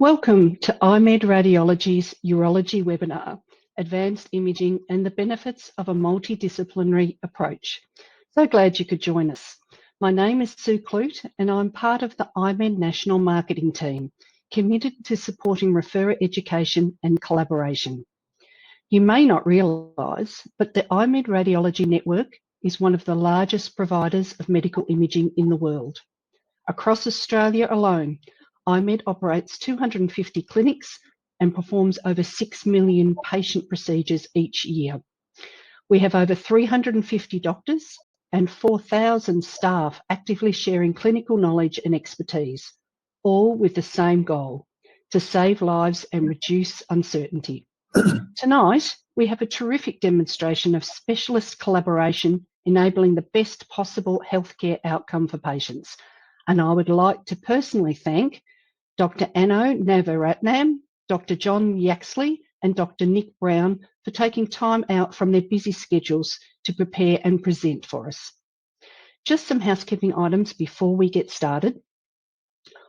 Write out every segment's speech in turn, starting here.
Welcome to IMED Radiology's Urology webinar, Advanced Imaging and the Benefits of a Multidisciplinary Approach. So glad you could join us. My name is Sue Clute and I'm part of the IMED National Marketing Team, committed to supporting referrer education and collaboration. You may not realise, but the IMED Radiology Network is one of the largest providers of medical imaging in the world. Across Australia alone, IMED operates 250 clinics and performs over 6 million patient procedures each year. We have over 350 doctors and 4,000 staff actively sharing clinical knowledge and expertise, all with the same goal, to save lives and reduce uncertainty. Tonight, we have a terrific demonstration of specialist collaboration enabling the best possible healthcare outcome for patients. And I would like to personally thank Dr. Navaratnam, Dr. John Yaxley, and Dr. Nick Brown for taking time out from their busy schedules to prepare and present for us. Just some housekeeping items before we get started.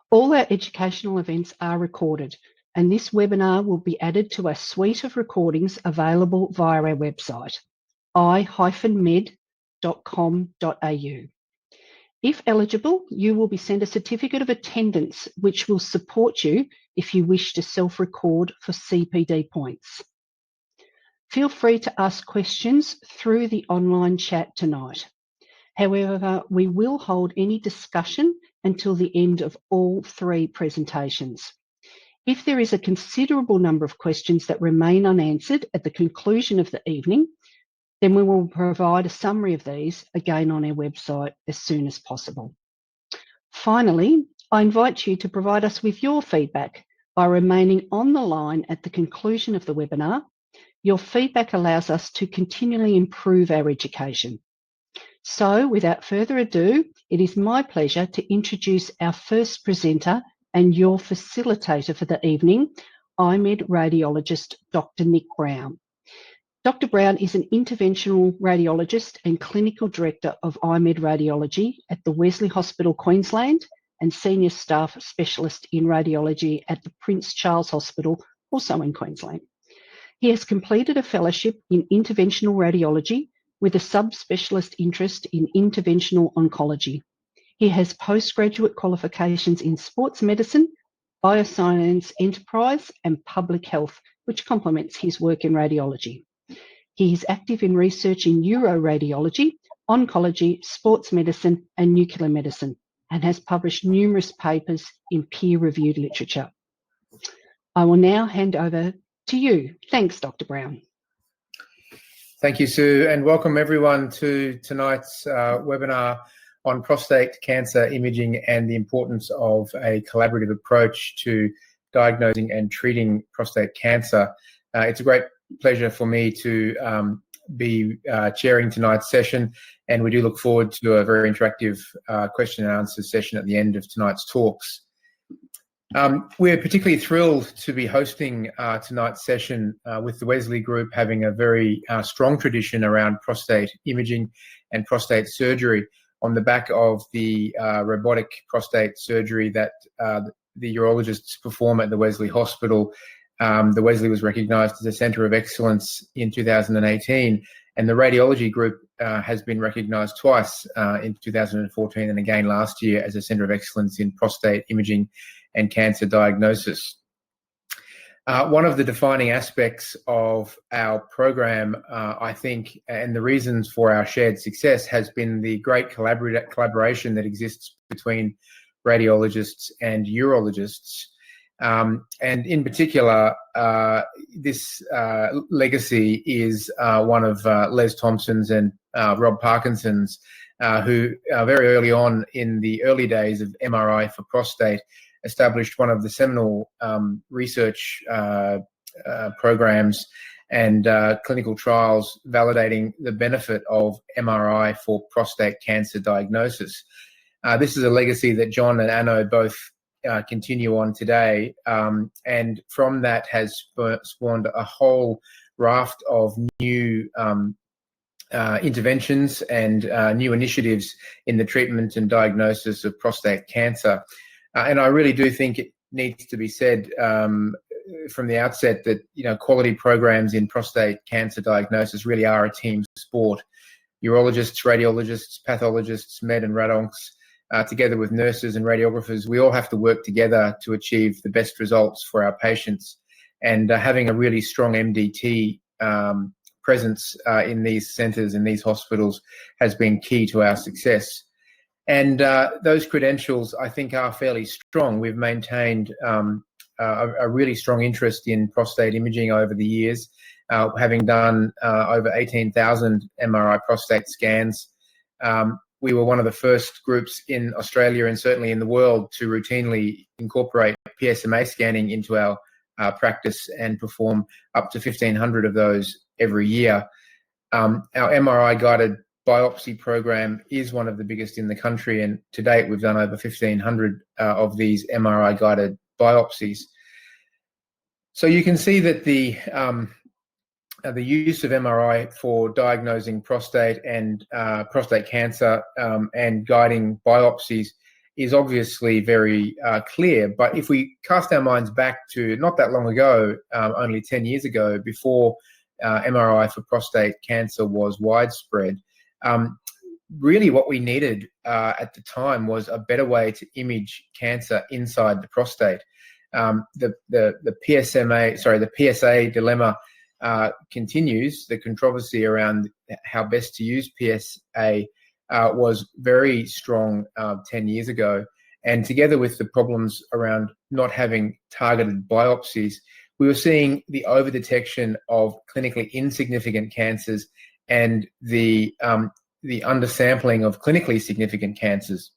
All our educational events are recorded, and this webinar will be added to a suite of recordings available via our website, i-med.com.au. If eligible, you will be sent a certificate of attendance which will support you if you wish to self-record for CPD points. Feel free to ask questions through the online chat tonight. However, we will hold any discussion until the end of all three presentations. If there is a considerable number of questions that remain unanswered at the conclusion of the evening, then we will provide a summary of these again on our website as soon as possible. Finally, I invite you to provide us with your feedback by remaining on the line at the conclusion of the webinar. Your feedback allows us to continually improve our education. So, without further ado, it is my pleasure to introduce our first presenter and your facilitator for the evening, IMED radiologist Dr. Nick Brown. Dr. Brown is an interventional radiologist and clinical director of IMED Radiology at the Wesley Hospital, Queensland, and senior staff specialist in radiology at the Prince Charles Hospital, also in Queensland. He has completed a fellowship in interventional radiology with a subspecialist interest in interventional oncology. He has postgraduate qualifications in sports medicine, bioscience enterprise, and public health, which complements his work in radiology. He is active in research in uroradiology, oncology, sports medicine, and nuclear medicine, and has published numerous papers in peer-reviewed literature. I will now hand over to you. Thanks, Dr. Brown. Thank you, Sue, and welcome everyone to tonight's webinar on prostate cancer imaging and the importance of a collaborative approach to diagnosing and treating prostate cancer. It's a great pleasure for me to be chairing tonight's session, and we do look forward to a very interactive question and answer session at the end of tonight's talks. We're particularly thrilled to be hosting tonight's session with the Wesley Group having a very strong tradition around prostate imaging and prostate surgery on the back of the robotic prostate surgery that the urologists perform at the Wesley Hospital. The Wesley was recognised as a Centre of Excellence in 2018, and the Radiology Group has been recognised twice in 2014 and again last year as a Centre of Excellence in prostate imaging and cancer diagnosis. One of the defining aspects of our program, I think, and the reasons for our shared success has been the great collaboration that exists between radiologists and urologists. And in particular, this legacy is one of Les Thompson's and Rob Parkinson's, who very early on in the early days of MRI for prostate established one of the seminal research programs and clinical trials validating the benefit of MRI for prostate cancer diagnosis. This is a legacy that John and Anno both continue on today, and from that has spawned a whole raft of new interventions and new initiatives in the treatment and diagnosis of prostate cancer. And I really do think needs to be said from the outset that, quality programs in prostate cancer diagnosis really are a team sport. Urologists, radiologists, pathologists, med and radoncs, together with nurses and radiographers, we all have to work together to achieve the best results for our patients. And having a really strong MDT presence in these centres, in these hospitals, has been key to our success. And those credentials, I think, are fairly strong. We've maintained a really strong interest in prostate imaging over the years, having done over 18,000 MRI prostate scans. We were one of the first groups in Australia and certainly in the world to routinely incorporate PSMA scanning into our practice and perform up to 1,500 of those every year. Our MRI-guided biopsy program is one of the biggest in the country, and to date we've done over 1,500 of these MRI-guided biopsies. So you can see that the use of MRI for diagnosing prostate and prostate cancer and guiding biopsies is obviously very clear. But if we cast our minds back to not that long ago, only 10 years ago, before MRI for prostate cancer was widespread, really what we needed at the time was a better way to image cancer inside the prostate. The PSA dilemma continues. The controversy around how best to use PSA was very strong 10 years ago. And together with the problems around not having targeted biopsies, we were seeing the overdetection of clinically insignificant cancers and the undersampling of clinically significant cancers.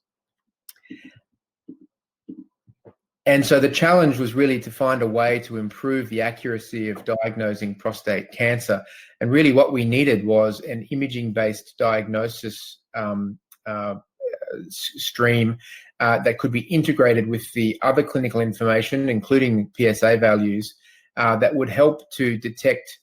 And so the challenge was really to find a way to improve the accuracy of diagnosing prostate cancer. And really what we needed was an imaging-based diagnosis stream that could be integrated with the other clinical information, including PSA values, that would help to detect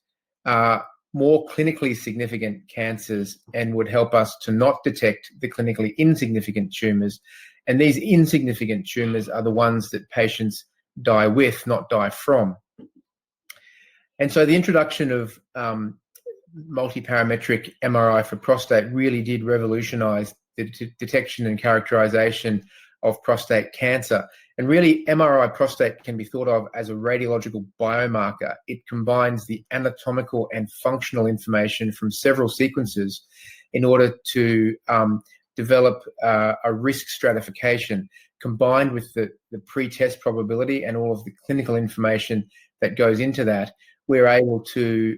more clinically significant cancers and would help us to not detect the clinically insignificant tumours. And these insignificant tumours are the ones that patients die with, not die from. And so the introduction of multi-parametric MRI for prostate really did revolutionise the detection and characterisation of prostate cancer. And really, MRI prostate can be thought of as a radiological biomarker. It combines the anatomical and functional information from several sequences in order to develop a risk stratification combined with the pre-test probability and all of the clinical information that goes into that. We're able to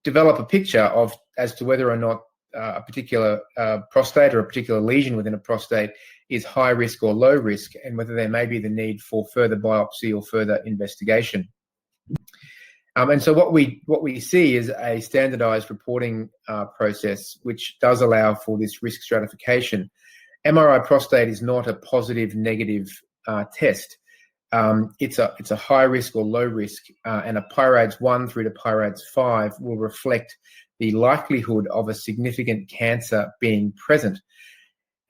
develop a picture of as to whether or not a particular prostate or a particular lesion within a prostate is high risk or low risk, and whether there may be the need for further biopsy or further investigation. And so what we see is a standardized reporting process which does allow for this risk stratification. MRI prostate is not a positive negative test. It's a high risk or low risk, and a PIRADS 1 through to PIRADS 5 will reflect the likelihood of a significant cancer being present.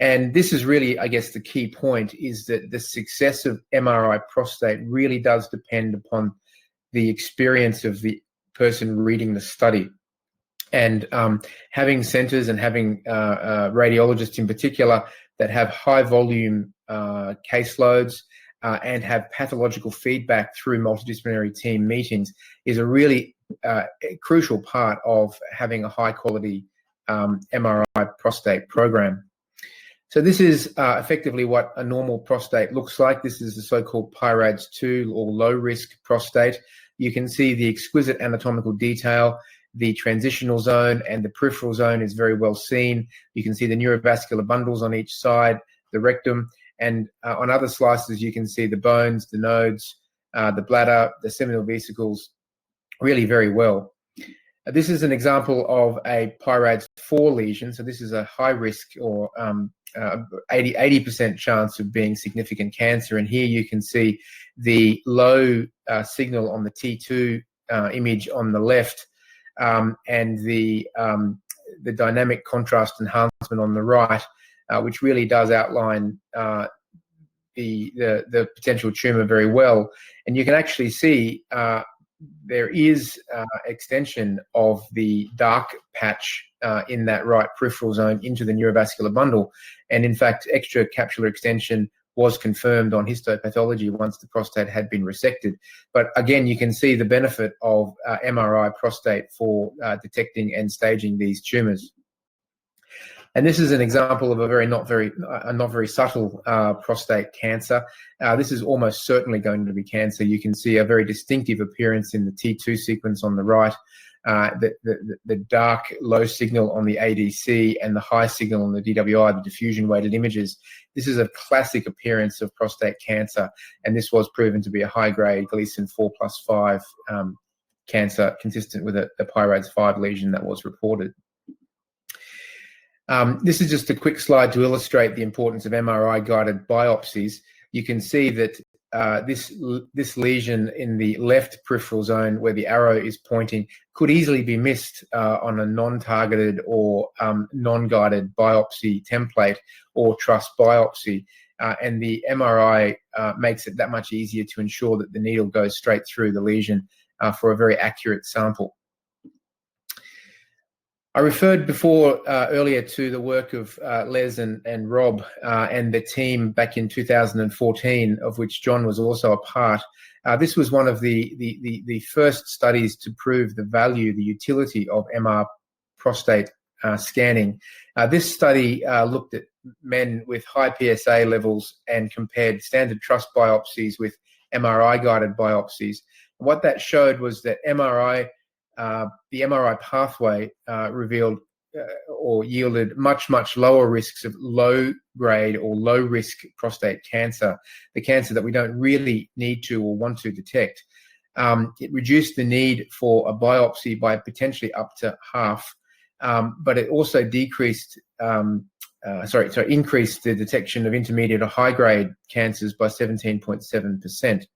And this is really, I guess, the key point, is that the success of MRI prostate really does depend upon the experience of the person reading the study. And having centres and having radiologists in particular that have high volume caseloads and have pathological feedback through multidisciplinary team meetings is a really crucial part of having a high quality MRI prostate program. So this is effectively what a normal prostate looks like. This is the so-called PIRADS 2 or low risk prostate. You can see the exquisite anatomical detail. The transitional zone and the peripheral zone is very well seen. You can see the neurovascular bundles on each side, the rectum, and on other slices you can see the bones, the nodes, the bladder, the seminal vesicles really very well. This is an example of a PIRADS 4 lesion. So this is a high risk or 80% chance of being significant cancer. And here you can see the low signal on the T2 image on the left, and the dynamic contrast enhancement on the right, which really does outline the potential tumor very well, and you can actually see there is extension of the dark patch in that right peripheral zone into the neurovascular bundle, and in fact extracapsular extension was confirmed on histopathology once the prostate had been resected. But again, you can see the benefit of MRI prostate for detecting and staging these tumors. And this is an example of a not very subtle prostate cancer. This is almost certainly going to be cancer. You can see a very distinctive appearance in the T2 sequence on the right, the dark low signal on the ADC and the high signal on the DWI, the diffusion weighted images. This is a classic appearance of prostate cancer, and this was proven to be a high-grade Gleason 4+5 cancer consistent with a Pyradiv4 lesion that was reported. This is just a quick slide to illustrate the importance of MRI-guided biopsies. You can see that this lesion in the left peripheral zone where the arrow is pointing could easily be missed on a non-targeted or non-guided biopsy template or truss biopsy. And the MRI makes it that much easier to ensure that the needle goes straight through the lesion for a very accurate sample. I referred before earlier to the work of Les and Rob and the team back in 2014, of which John was also a part. This was one of the first studies to prove the value, the utility of MR prostate scanning. This study looked at men with high PSA levels and compared standard truss biopsies with MRI-guided biopsies. What that showed was that the MRI pathway revealed or yielded much lower risks of low-grade or low-risk prostate cancer, the cancer that we don't really need to or want to detect. It reduced the need for a biopsy by potentially up to half, but it also increased the detection of intermediate or high-grade cancers by 17.7%.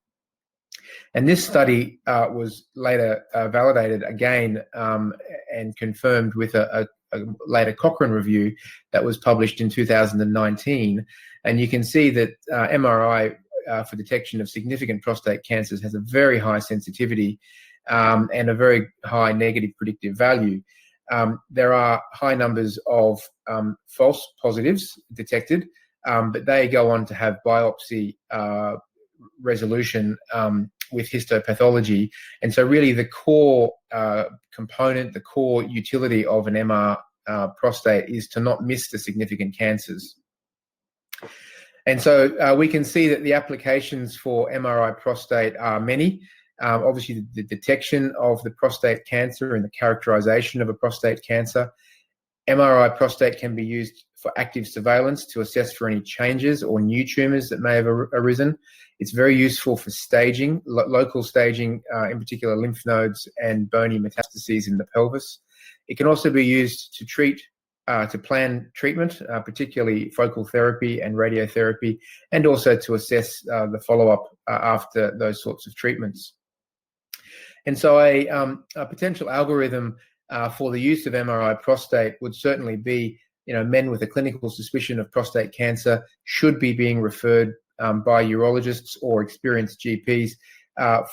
And this study was later validated again and confirmed with a later Cochrane review that was published in 2019. And you can see that MRI for detection of significant prostate cancers has a very high sensitivity and a very high negative predictive value. There are high numbers of false positives detected, but they go on to have biopsy resolution with histopathology. And so really the core component, the core utility of an MR prostate is to not miss the significant cancers. And so we can see that the applications for MRI prostate are many. Obviously, the detection of the prostate cancer and the characterization of a prostate cancer. MRI prostate can be used for active surveillance to assess for any changes or new tumors that may have arisen. It's very useful for staging, local staging, in particular lymph nodes and bony metastases in the pelvis. It can also be used to to plan treatment, particularly focal therapy and radiotherapy, and also to assess the follow-up after those sorts of treatments. And so a potential algorithm for the use of MRI prostate would certainly be, men with a clinical suspicion of prostate cancer should be being referred by urologists or experienced GPs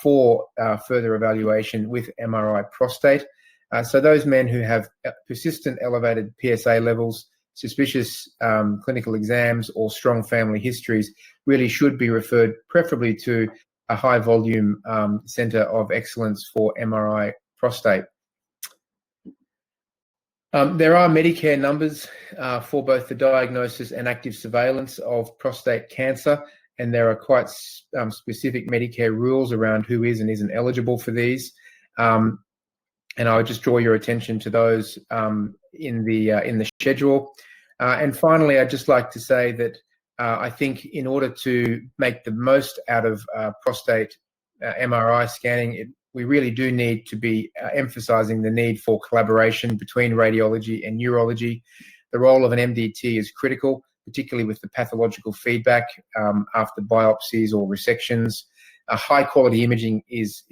for further evaluation with MRI prostate. So those men who have persistent elevated PSA levels, suspicious clinical exams or strong family histories really should be referred preferably to a high volume centre of excellence for MRI prostate. There are Medicare numbers for both the diagnosis and active surveillance of prostate cancer, and there are quite specific Medicare rules around who is and isn't eligible for these. And I would just draw your attention to those in the schedule. And finally, I'd just like to say that I think in order to make the most out of prostate MRI scanning, we really do need to be emphasizing the need for collaboration between radiology and urology. The role of an MDT is critical, particularly with the pathological feedback after biopsies or resections. High quality imaging is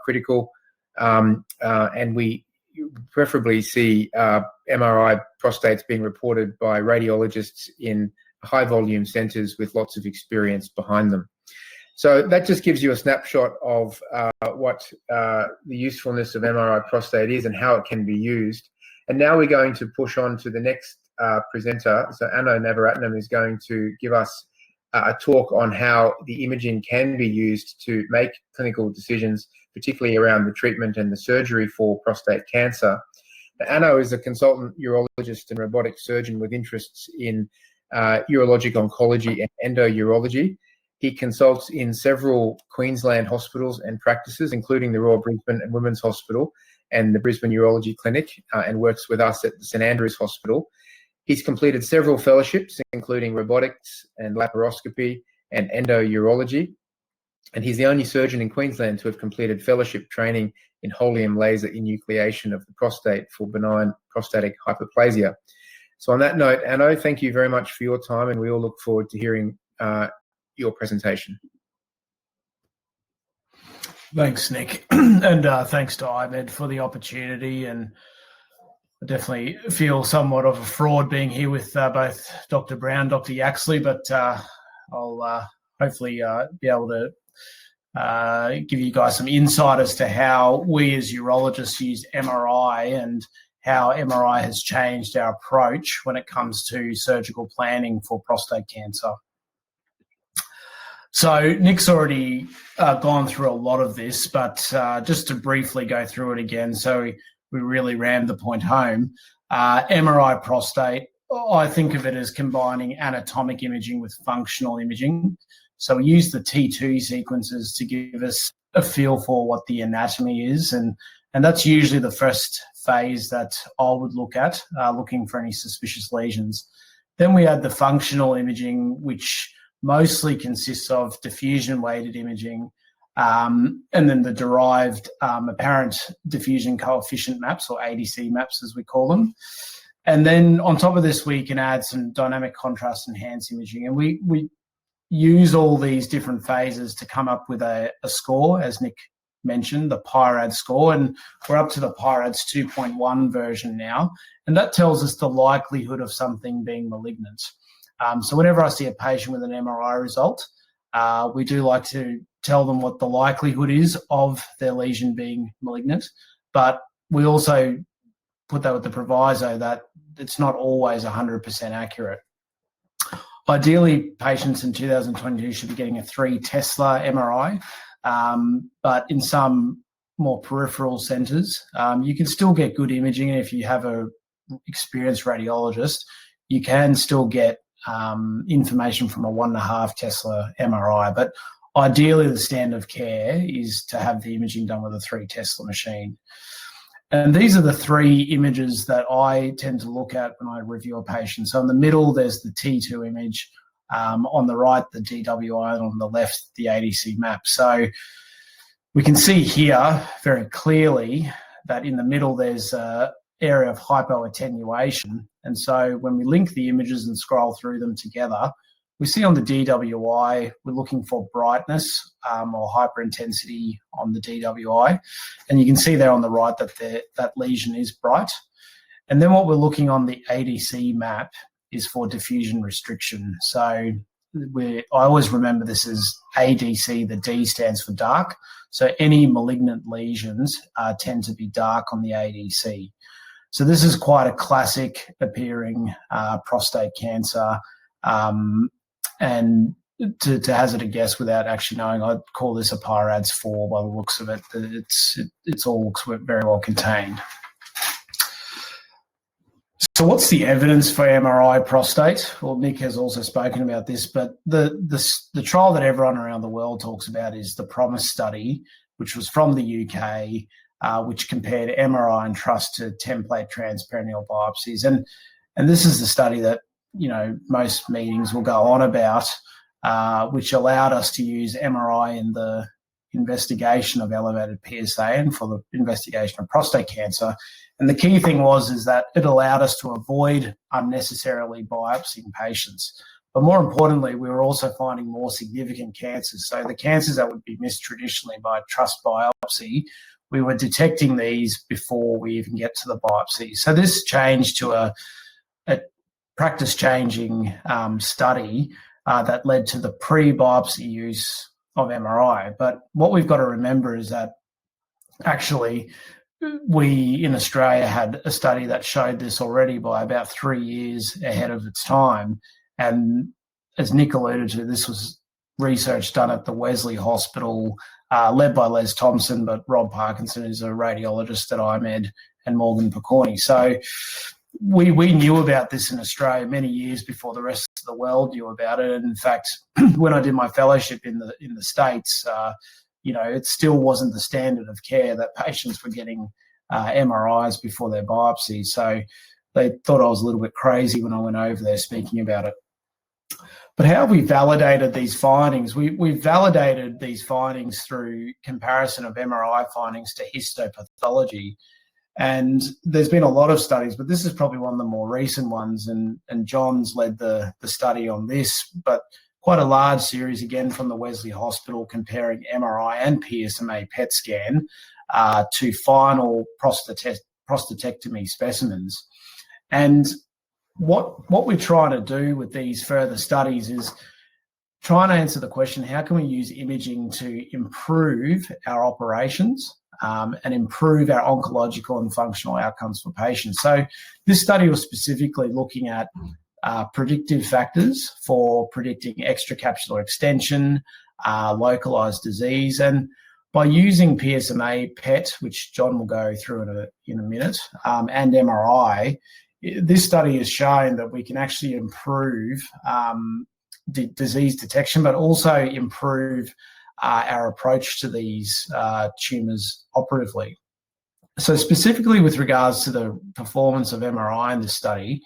critical, and we preferably see MRI prostates being reported by radiologists in high volume centers with lots of experience behind them. So that just gives you a snapshot of what the usefulness of MRI prostate is and how it can be used. And now we're going to push on to the next presenter. So Navaratnam is going to give us a talk on how the imaging can be used to make clinical decisions, particularly around the treatment and the surgery for prostate cancer. Ano is a consultant urologist and robotic surgeon with interests in urologic oncology and endourology. He consults in several Queensland hospitals and practices, including the Royal Brisbane and Women's Hospital and the Brisbane Urology Clinic, and works with us at the St Andrews Hospital. He's completed several fellowships, including robotics and laparoscopy and endourology. And he's the only surgeon in Queensland to have completed fellowship training in holmium laser enucleation of the prostate for benign prostatic hyperplasia. So on that note, Ano, thank you very much for your time, and we all look forward to hearing your presentation. Thanks, Nick, and thanks to IMED for the opportunity. And I definitely feel somewhat of a fraud being here with both Dr. Brown, Dr. Yaxley, but I'll hopefully be able to give you guys some insight as to how we as urologists use MRI and how MRI has changed our approach when it comes to surgical planning for prostate cancer. So Nick's already gone through a lot of this, but just to briefly go through it again, so we really rammed the point home. MRI prostate, I think of it as combining anatomic imaging with functional imaging. So we use the T2 sequences to give us a feel for what the anatomy is, and that's usually the first phase that I would look at, looking for any suspicious lesions. Then we add the functional imaging, which mostly consists of diffusion-weighted imaging, and then the derived apparent diffusion coefficient maps, or ADC maps as we call them. And then on top of this, we can add some dynamic contrast enhanced imaging. And we use all these different phases to come up with a score, as Nick mentioned, the PIRAD score. And we're up to the PIRADS 2.1 version now. And that tells us the likelihood of something being malignant. So whenever I see a patient with an MRI result, we do like to tell them what the likelihood is of their lesion being malignant, but we also put that with the proviso that it's not always 100% accurate. Ideally, patients in 2022 should be getting a 3 Tesla MRI, but in some more peripheral centres, you can still get good imaging, and if you have an experienced radiologist, you can still get information from a 1.5 Tesla MRI, but ideally the standard of care is to have the imaging done with a 3 Tesla machine. And these are the 3 images that I tend to look at when I review a patient. So in the middle, there's the T2 image, on the right, the DWI, and on the left, the ADC map. So we can see here very clearly that in the middle, there's a area of hypoattenuation. And so when we link the images and scroll through them together, we see on the DWI, we're looking for brightness or hyperintensity on the DWI. And you can see there on the right that that lesion is bright. And then what we're looking on the ADC map is for diffusion restriction. So I always remember this as ADC, the D stands for dark. So any malignant lesions tend to be dark on the ADC. So this is quite a classic appearing prostate cancer. And to hazard a guess without actually knowing, I'd call this a PIRADS 4 by the looks of it. It's all looks very well contained. So what's the evidence for MRI prostate? Well, Nick has also spoken about this, but the trial that everyone around the world talks about is the PROMISE study, which was from the UK, which compared MRI and trust to template transperineal biopsies. And this is the study that, you know, most meetings will go on about, which allowed us to use MRI in the investigation of elevated PSA and for the investigation of prostate cancer. And the key thing is that it allowed us to avoid unnecessarily biopsying patients. But more importantly, we were also finding more significant cancers. So the cancers that would be missed traditionally by trust biopsy, we were detecting these before we even get to the biopsy. So this changed to a practice-changing study that led to the pre-biopsy use of MRI. But what we've got to remember is that actually we in Australia had a study that showed this already by about 3 years ahead of its time. And as Nick alluded to, this was research done at the Wesley Hospital, led by Les Thompson, but Rob Parkinson is a radiologist at IMED, and Morgan Picorni. So we knew about this in Australia many years before the rest of the world knew about it. And in fact, when I did my fellowship in the States, it still wasn't the standard of care that patients were getting MRIs before their biopsies. So they thought I was a little bit crazy when I went over there speaking about it. But how have we validated these findings? We've validated these findings through comparison of MRI findings to histopathology. And there's been a lot of studies, but this is probably one of the more recent ones, and John's led the study on this, but quite a large series, again, from the Wesley Hospital, comparing MRI and PSMA PET scan to final prostatectomy specimens. And what we're trying to do with these further studies is try and answer the question, how can we use imaging to improve our operations and improve our oncological and functional outcomes for patients? So this study was specifically looking at predictive factors for predicting extracapsular extension, localized disease, and by using PSMA PET, which John will go through in a minute, and MRI, this study has shown that we can actually improve disease detection, but also improve our approach to these tumours operatively. So specifically with regards to the performance of MRI in this study,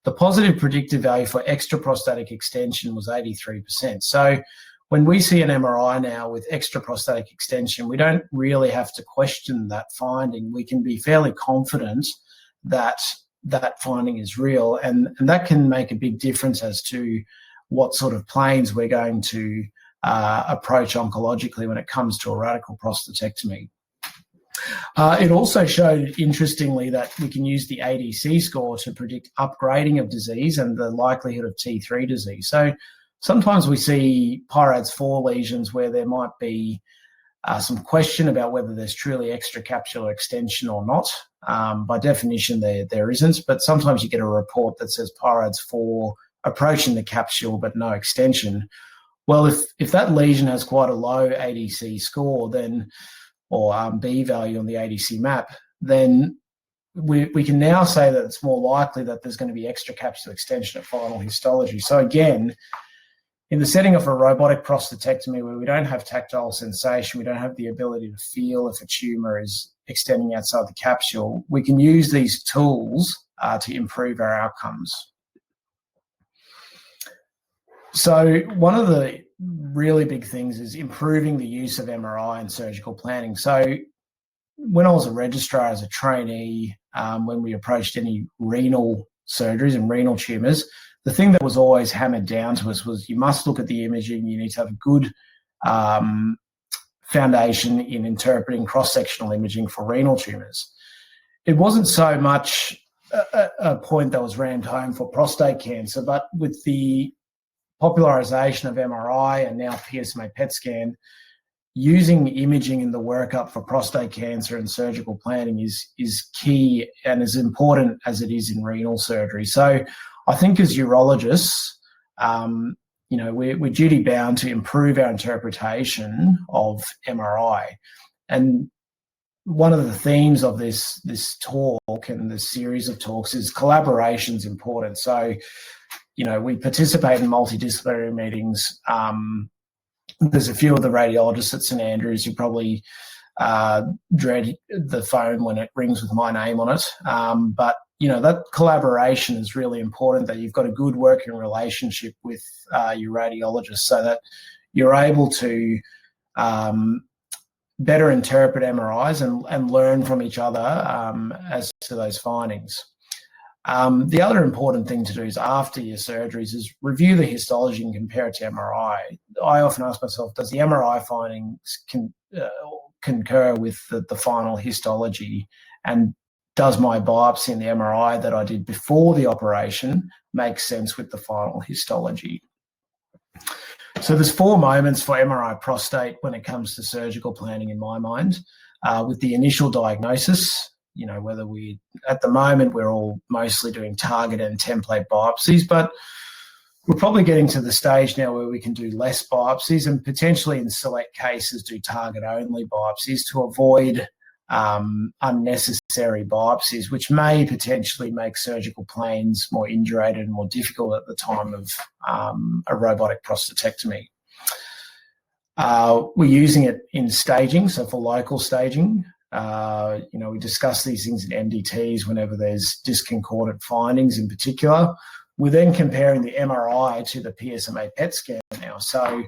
the positive predictive value for extraprostatic extension was 83%. So when we see an MRI now with extraprostatic extension, we don't really have to question that finding. We can be fairly confident that that finding is real, and that can make a big difference as to what sort of planes we're going to approach oncologically when it comes to a radical prostatectomy. It also showed, interestingly, that we can use the ADC score to predict upgrading of disease and the likelihood of T3 disease. So sometimes we see Pyradiv4 lesions where there might be some question about whether there's truly extracapsular extension or not. By definition, there isn't, but sometimes you get a report that says Pyradiv4 approaching the capsule but no extension. Well, if that lesion has quite a low ADC score, then or B value on the ADC map, then we can now say that it's more likely that there's going to be extracapsular extension at final histology. So again, in the setting of a robotic prostatectomy where we don't have tactile sensation, we don't have the ability to feel if a tumour is extending outside the capsule, we can use these tools to improve our outcomes. So one of the really big things is improving the use of MRI in surgical planning. So when I was a registrar as a trainee, when we approached any renal surgeries and renal tumours, the thing that was always hammered down to us was you must look at the imaging, you need to have a good foundation in interpreting cross-sectional imaging for renal tumours. It wasn't so much a point that was rammed home for prostate cancer, but with the popularisation of MRI and now PSMA PET scan, using imaging in the workup for prostate cancer and surgical planning is key and as important as it is in renal surgery. So I think as urologists, we're duty bound to improve our interpretation of MRI. And one of the themes of this talk and this series of talks is collaboration is important. So, we participate in multidisciplinary meetings. There's a few of the radiologists at St Andrews who probably dread the phone when it rings with my name on it. But that collaboration is really important, that you've got a good working relationship with your radiologist so that you're able to better interpret MRIs and learn from each other as to those findings. The other important thing to do is after your surgeries is review the histology and compare it to MRI. I often ask myself, does the MRI findings concur with the final histology? And does my biopsy and the MRI that I did before the operation make sense with the final histology? So there's 4 moments for MRI prostate when it comes to surgical planning in my mind. With the initial diagnosis, you know, whether at the moment we're all mostly doing target and template biopsies, but we're probably getting to the stage now where we can do less biopsies and potentially in select cases do target-only biopsies to avoid unnecessary biopsies, which may potentially make surgical plans more indurated and more difficult at the time of a robotic prostatectomy. We're using it in staging, so for local staging. You know, we discuss these things in MDTs whenever there's discordant findings in particular. We're then comparing the MRI to the PSMA PET scan now. So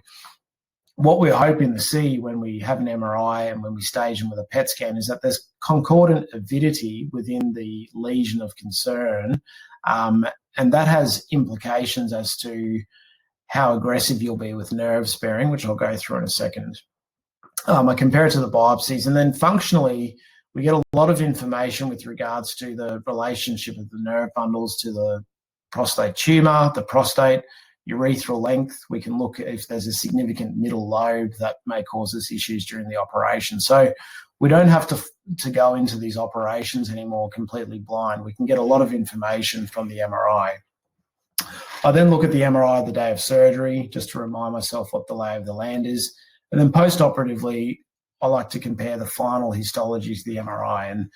what we're hoping to see when we have an MRI and when we stage them with a PET scan is that there's concordant avidity within the lesion of concern, and that has implications as to how aggressive you'll be with nerve sparing, which I'll go through in a second. I compare it to the biopsies, and then functionally, we get a lot of information with regards to the relationship of the nerve bundles to the prostate tumour, the prostate, urethral length. We can look at if there's a significant middle lobe that may cause us issues during the operation. So we don't have to go into these operations anymore completely blind. We can get a lot of information from the MRI. I then look at the MRI the day of surgery just to remind myself what the lay of the land is. And then post-operatively, I like to compare the final histology to the MRI.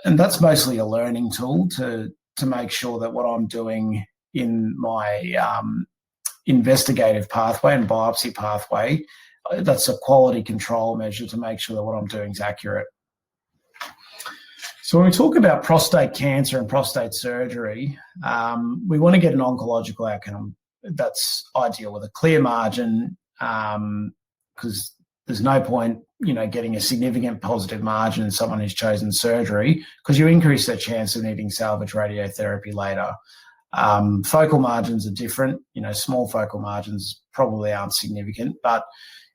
And that's mostly a learning tool to make sure that what I'm doing in my investigative pathway and biopsy pathway, that's a quality control measure to make sure that what I'm doing is accurate. So when we talk about prostate cancer and prostate surgery, we want to get an oncological outcome that's ideal with a clear margin, because there's no point, you know, getting a significant positive margin in someone who's chosen surgery, because you increase their chance of needing salvage radiotherapy later. Focal margins are different. You know, small focal margins probably aren't significant, but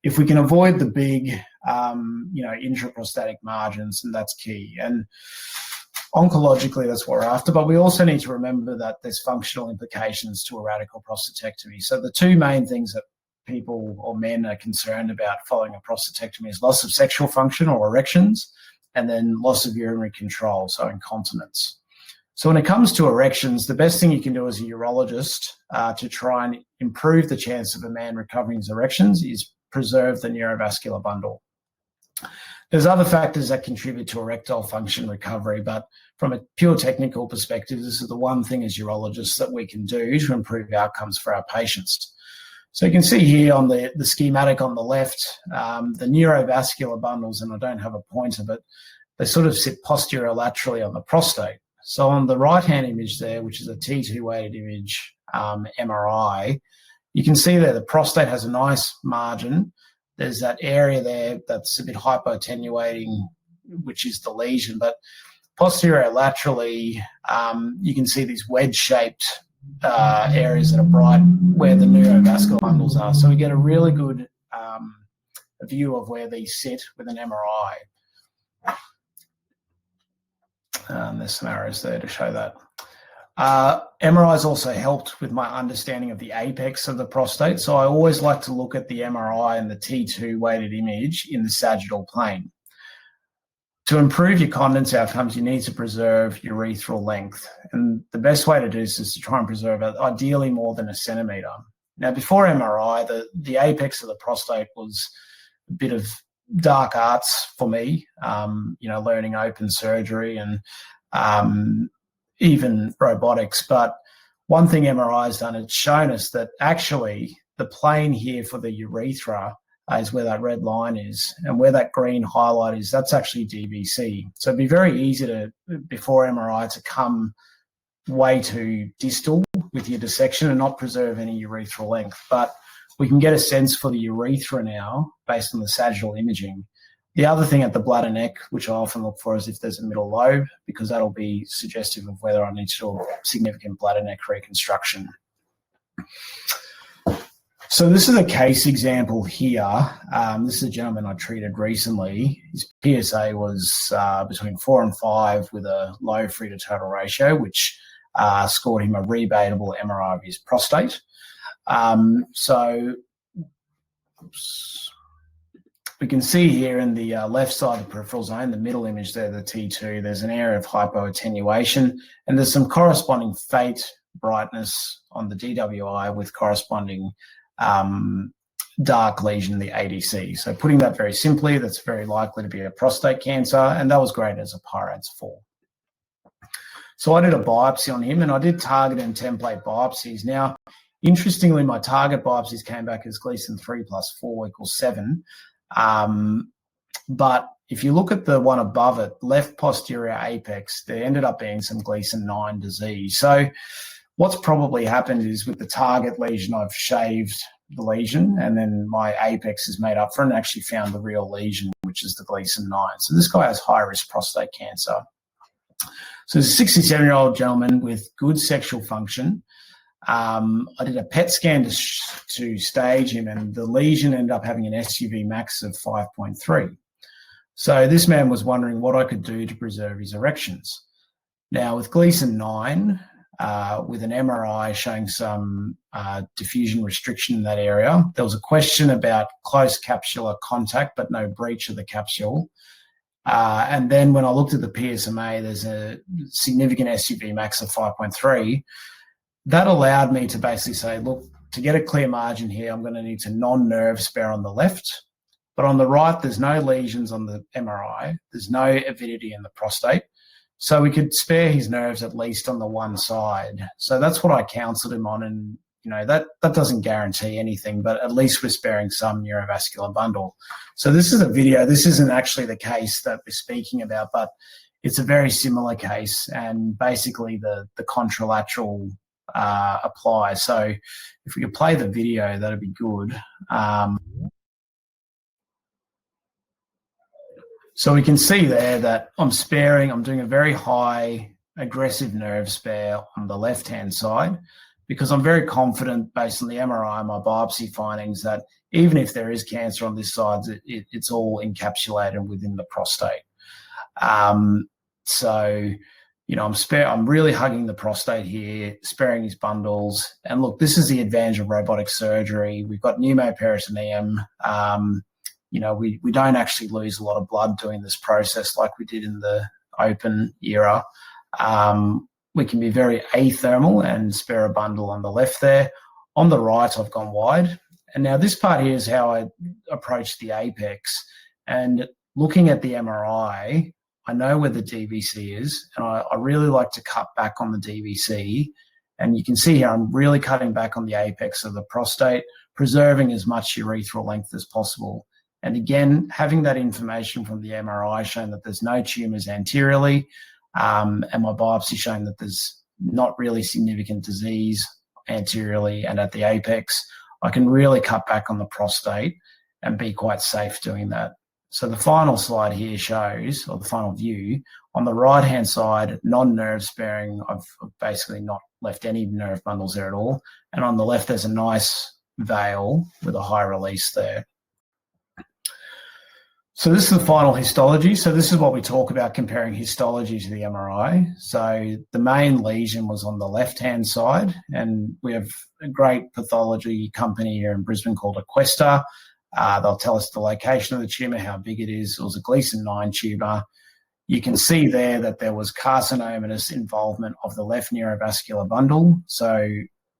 if we can avoid the big, you know, intraprostatic margins, then that's key. And oncologically, that's what we're after. But we also need to remember that there's functional implications to a radical prostatectomy. So the 2 main things that people or men are concerned about following a prostatectomy is loss of sexual function or erections, and then loss of urinary control, so incontinence. So when it comes to erections, the best thing you can do as a urologist to try and improve the chance of a man recovering his erections is preserve the neurovascular bundle. There's other factors that contribute to erectile function recovery, but from a pure technical perspective, this is the one thing as urologists that we can do to improve outcomes for our patients. So you can see here on the schematic on the left, the neurovascular bundles, and I don't have a pointer, but they sort of sit posterolaterally on the prostate. So on the right-hand image there, which is a T2 weighted image MRI, you can see there the prostate has a nice margin. There's that area there that's a bit hypoattenuating, which is the lesion, but posterolaterally, you can see these wedge-shaped areas that are bright where the neurovascular bundles are. So we get a really good view of where these sit with an MRI. There's some arrows there to show that. MRI's also helped with my understanding of the apex of the prostate. So I always like to look at the MRI and the T2 weighted image in the sagittal plane. To improve your continence outcomes, you need to preserve urethral length. And the best way to do this is to try and preserve it, ideally more than 1 centimetre. Now, before MRI, the apex of the prostate was a bit of dark arts for me, you know, learning open surgery and even robotics. But one thing MRI has done, it's shown us that actually the plane here for the urethra is where that red line is, and where that green highlight is, that's actually DVC. So it'd be very easy to, before MRI, to come way too distal with your dissection and not preserve any urethral length. But we can get a sense for the urethra now based on the sagittal imaging. The other thing at the bladder neck, which I often look for, is if there's a middle lobe, because that'll be suggestive of whether I need to do a significant bladder neck reconstruction. So this is a case example here. This is a gentleman I treated recently. His PSA was between 4 and 5 with a low free to total ratio, which scored him a rebatable MRI of his prostate. We can see here in the left side of the peripheral zone, the middle image there, the T2, there's an area of hypoattenuation, and there's some corresponding faint brightness on the DWI with corresponding dark lesion in the ADC. So putting that very simply, that's very likely to be a prostate cancer, and that was graded as a Pyradiv4. So I did a biopsy on him, and I did target and template biopsies. Now, interestingly, my target biopsies came back as Gleason 3 plus 4 equals 7. But if you look at the one above it, left posterior apex, there ended up being some Gleason 9 disease. So what's probably happened is with the target lesion, I've shaved the lesion, and then my apex is made up for and actually found the real lesion, which is the Gleason 9. So this guy has high-risk prostate cancer. So he's a 67-year-old gentleman with good sexual function. I did a PET scan to stage him, and the lesion ended up having an SUV max of 5.3. So this man was wondering what I could do to preserve his erections. Now, with Gleason 9, with an MRI showing some diffusion restriction in that area, there was a question about close capsular contact, but no breach of the capsule. And then when I looked at the PSMA, there's a significant SUV max of 5.3. That allowed me to basically say, look, to get a clear margin here, I'm going to need to non-nerve spare on the left. But on the right, there's no lesions on the MRI. There's no avidity in the prostate. So we could spare his nerves at least on the one side. So that's what I counseled him on. And, you know, that doesn't guarantee anything, but at least we're sparing some neurovascular bundle. So this is a video. This isn't actually the case that we're speaking about, but it's a very similar case. And basically the contralateral applies. So if we could play the video, that'd be good. So we can see there that I'm doing a very high aggressive nerve spare on the left-hand side because I'm very confident based on the MRI and my biopsy findings that even if there is cancer on this side, it's all encapsulated within the prostate. So, you know, I'm really hugging the prostate here, sparing his bundles. And look, this is the advantage of robotic surgery. We've got pneumoperitoneum. You know, we don't actually lose a lot of blood doing this process like we did in the open era. We can be very athermal and spare a bundle on the left there. On the right, I've gone wide. And now this part here is how I approach the apex. And looking at the MRI, I know where the DVC is, and I really like to cut back on the DVC. And you can see here, I'm really cutting back on the apex of the prostate, preserving as much urethral length as possible. And again, having that information from the MRI showing that there's no tumours anteriorly, and my biopsy showing that there's not really significant disease anteriorly and at the apex, I can really cut back on the prostate and be quite safe doing that. So the final slide here shows, or the final view, on the right-hand side, non-nerve sparing, I've basically not left any nerve bundles there at all. And on the left, there's a nice veil with a high release there. So this is the final histology. So this is what we talk about comparing histology to the MRI. So the main lesion was on the left-hand side, and we have a great pathology company here in Brisbane called Aquesta. They'll tell us the location of the tumour, how big it is. It was a Gleason 9 tumour. You can see there that there was carcinomatous involvement of the left neurovascular bundle. So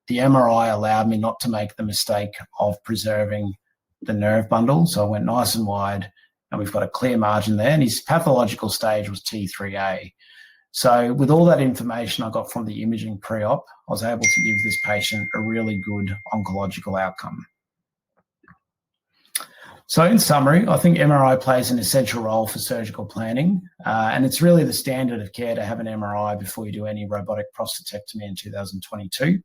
the MRI allowed me not to make the mistake of preserving the nerve bundle. So I went nice and wide, and we've got a clear margin there. And his pathological stage was T3A. So with all that information I got from the imaging pre-op, I was able to give this patient a really good oncological outcome. So in summary, I think MRI plays an essential role for surgical planning, and it's really the standard of care to have an MRI before you do any robotic prostatectomy in 2022.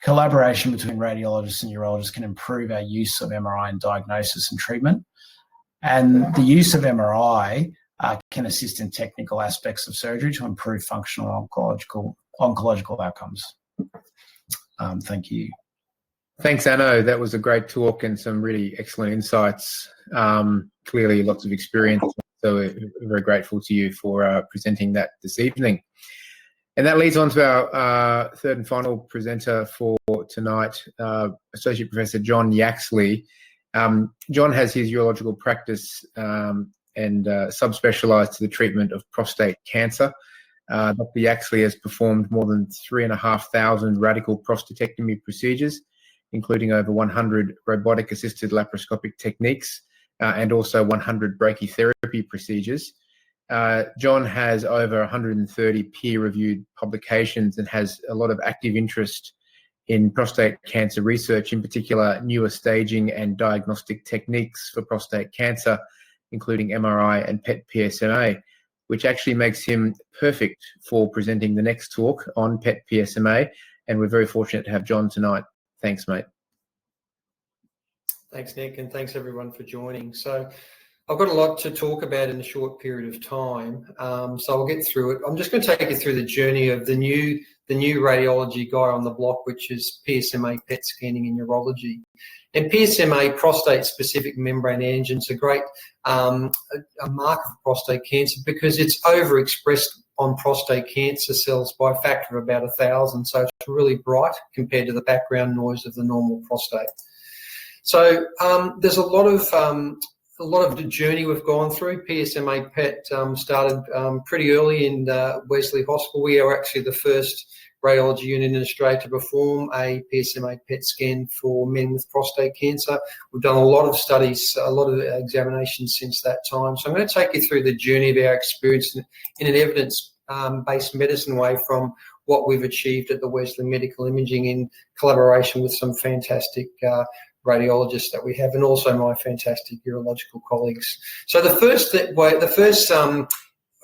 Collaboration between radiologists and urologists can improve our use of MRI in diagnosis and treatment, and the use of MRI can assist in technical aspects of surgery to improve functional oncological outcomes. Thank you. Thanks, Anno. That was a great talk and some really excellent insights. Clearly, lots of experience. So we're very grateful to you for presenting that this evening. And that leads on to our third and final presenter for tonight, Associate Professor John Yaxley. John has his urological practice and subspecialised to the treatment of prostate cancer. Dr. Yaxley has performed more than 3,500 radical prostatectomy procedures, including over 100 robotic-assisted laparoscopic techniques and also 100 brachytherapy procedures. John has over 130 peer-reviewed publications and has a lot of active interest in prostate cancer research, in particular newer staging and diagnostic techniques for prostate cancer, including MRI and PET PSMA, which actually makes him perfect for presenting the next talk on PET PSMA. And we're very fortunate to have John tonight. Thanks, mate. Thanks, Nick, and thanks everyone for joining. So I've got a lot to talk about in a short period of time, so I'll get through it. I'm just going to take you through the journey of the new radiology guy on the block, which is PSMA PET scanning in urology. And PSMA, prostate-specific membrane antigen, is a great a marker of prostate cancer because it's overexpressed on prostate cancer cells by a factor of about 1,000, so it's really bright compared to the background noise of the normal prostate. So there's a lot of the journey we've gone through. PSMA PET started pretty early in Wesley Hospital. We are actually the first radiology unit in Australia to perform a PSMA PET scan for men with prostate cancer. We've done a lot of studies, a lot of examinations since that time. So I'm going to take you through the journey of our experience in an evidence-based medicine way from what we've achieved at the Wesley Medical Imaging in collaboration with some fantastic radiologists that we have, and also my fantastic urological colleagues. So the first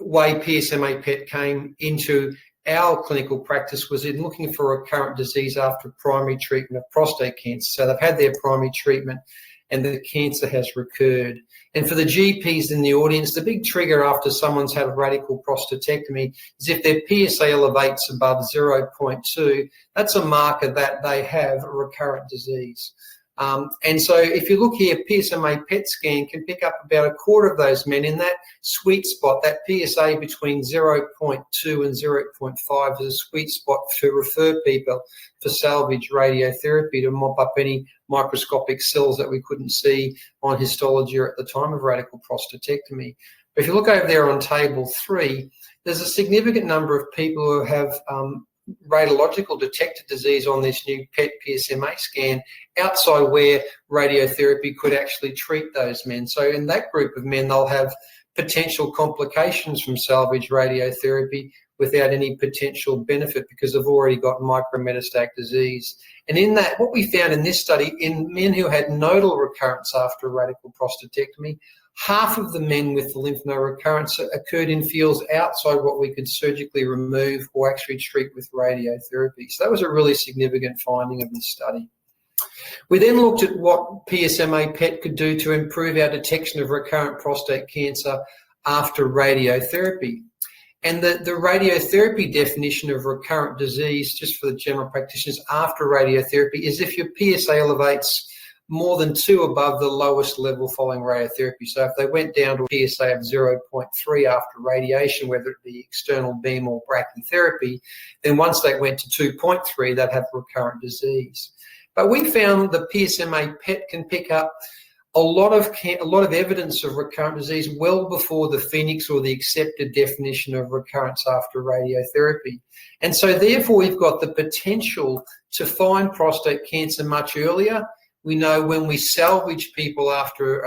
way PSMA PET came into our clinical practice was in looking for recurrent disease after primary treatment of prostate cancer. So they've had their primary treatment and the cancer has recurred. And for the GPs in the audience, the big trigger after someone's had a radical prostatectomy is if their PSA elevates above 0.2, that's a marker that they have a recurrent disease. And so if you look here, PSMA PET scan can pick up about a quarter of those men in that sweet spot. That PSA between 0.2 and 0.5 is a sweet spot to refer people for salvage radiotherapy to mop up any microscopic cells that we couldn't see on histology or at the time of radical prostatectomy. But if you look over there on table 3, there's a significant number of people who have radiological detected disease on this new PET PSMA scan outside where radiotherapy could actually treat those men. So in that group of men, they'll have potential complications from salvage radiotherapy without any potential benefit because they've already got micrometastatic disease. And in that, what we found in this study, in men who had nodal recurrence after a radical prostatectomy, half of the men with the lymph node recurrence occurred in fields outside what we could surgically remove or actually treat with radiotherapy. So that was a really significant finding of this study. We then looked at what PSMA PET could do to improve our detection of recurrent prostate cancer after radiotherapy. And the radiotherapy definition of recurrent disease, just for the general practitioners after radiotherapy, is if your PSA elevates more than 2 above the lowest level following radiotherapy. So if they went down to a PSA of 0.3 after radiation, whether it be external beam or brachytherapy, then once they went to 2.3, they'd have recurrent disease. But we found the PSMA PET can pick up a lot of evidence of recurrent disease well before the Phoenix or the accepted definition of recurrence after radiotherapy. And so therefore we've got the potential to find prostate cancer much earlier. We know when we salvage people after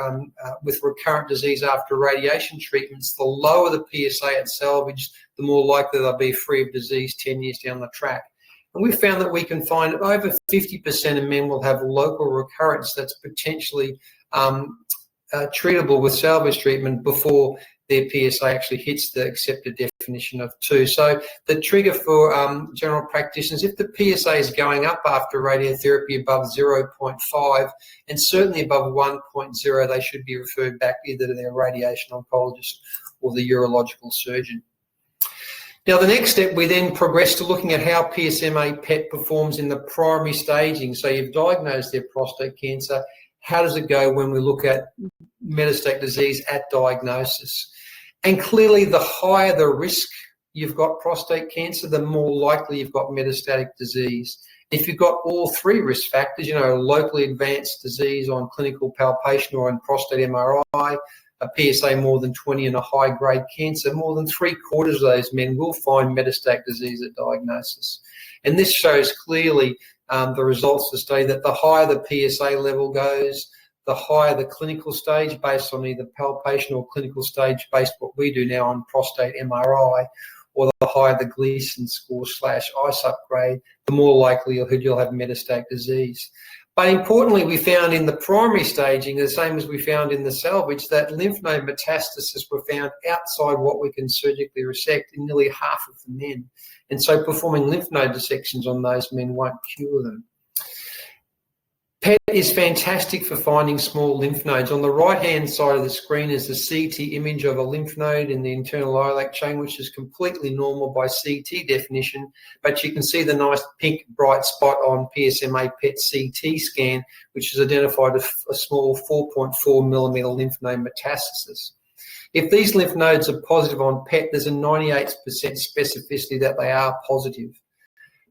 with recurrent disease after radiation treatments, the lower the PSA at salvage, the more likely they'll be free of disease 10 years down the track. And we found that we can find over 50% of men will have local recurrence that's potentially treatable with salvage treatment before their PSA actually hits the accepted definition of 2. So the trigger for general practitioners, if the PSA is going up after radiotherapy above 0.5 and certainly above 1.0, they should be referred back either to their radiation oncologist or the urological surgeon. Now, the next step, we then progress to looking at how PSMA PET performs in the primary staging. So you've diagnosed their prostate cancer. How does it go when we look at metastatic disease at diagnosis? And clearly, the higher the risk you've got prostate cancer, the more likely you've got metastatic disease. If you've got all three risk factors, locally advanced disease on clinical palpation or on prostate MRI, a PSA more than 20 and a high-grade cancer, more than 3/4 of those men will find metastatic disease at diagnosis. And this shows clearly the results to study that the higher the PSA level goes, the higher the clinical stage based on either palpation or clinical stage based what we do now on prostate MRI, or the higher the Gleason score / ICE upgrade, the more likelihood you'll have metastatic disease. But importantly, we found in the primary staging, the same as we found in the salvage, that lymph node metastases were found outside what we can surgically resect in nearly half of the men. And so performing lymph node dissections on those men won't cure them. PET is fantastic for finding small lymph nodes. On the right-hand side of the screen is the CT image of a lymph node in the internal iliac chain, which is completely normal by CT definition, but you can see the nice pink bright spot on PSMA PET CT scan, which has identified a small 4.4 millimeter lymph node metastasis. If these lymph nodes are positive on PET, there's a 98% specificity that they are positive.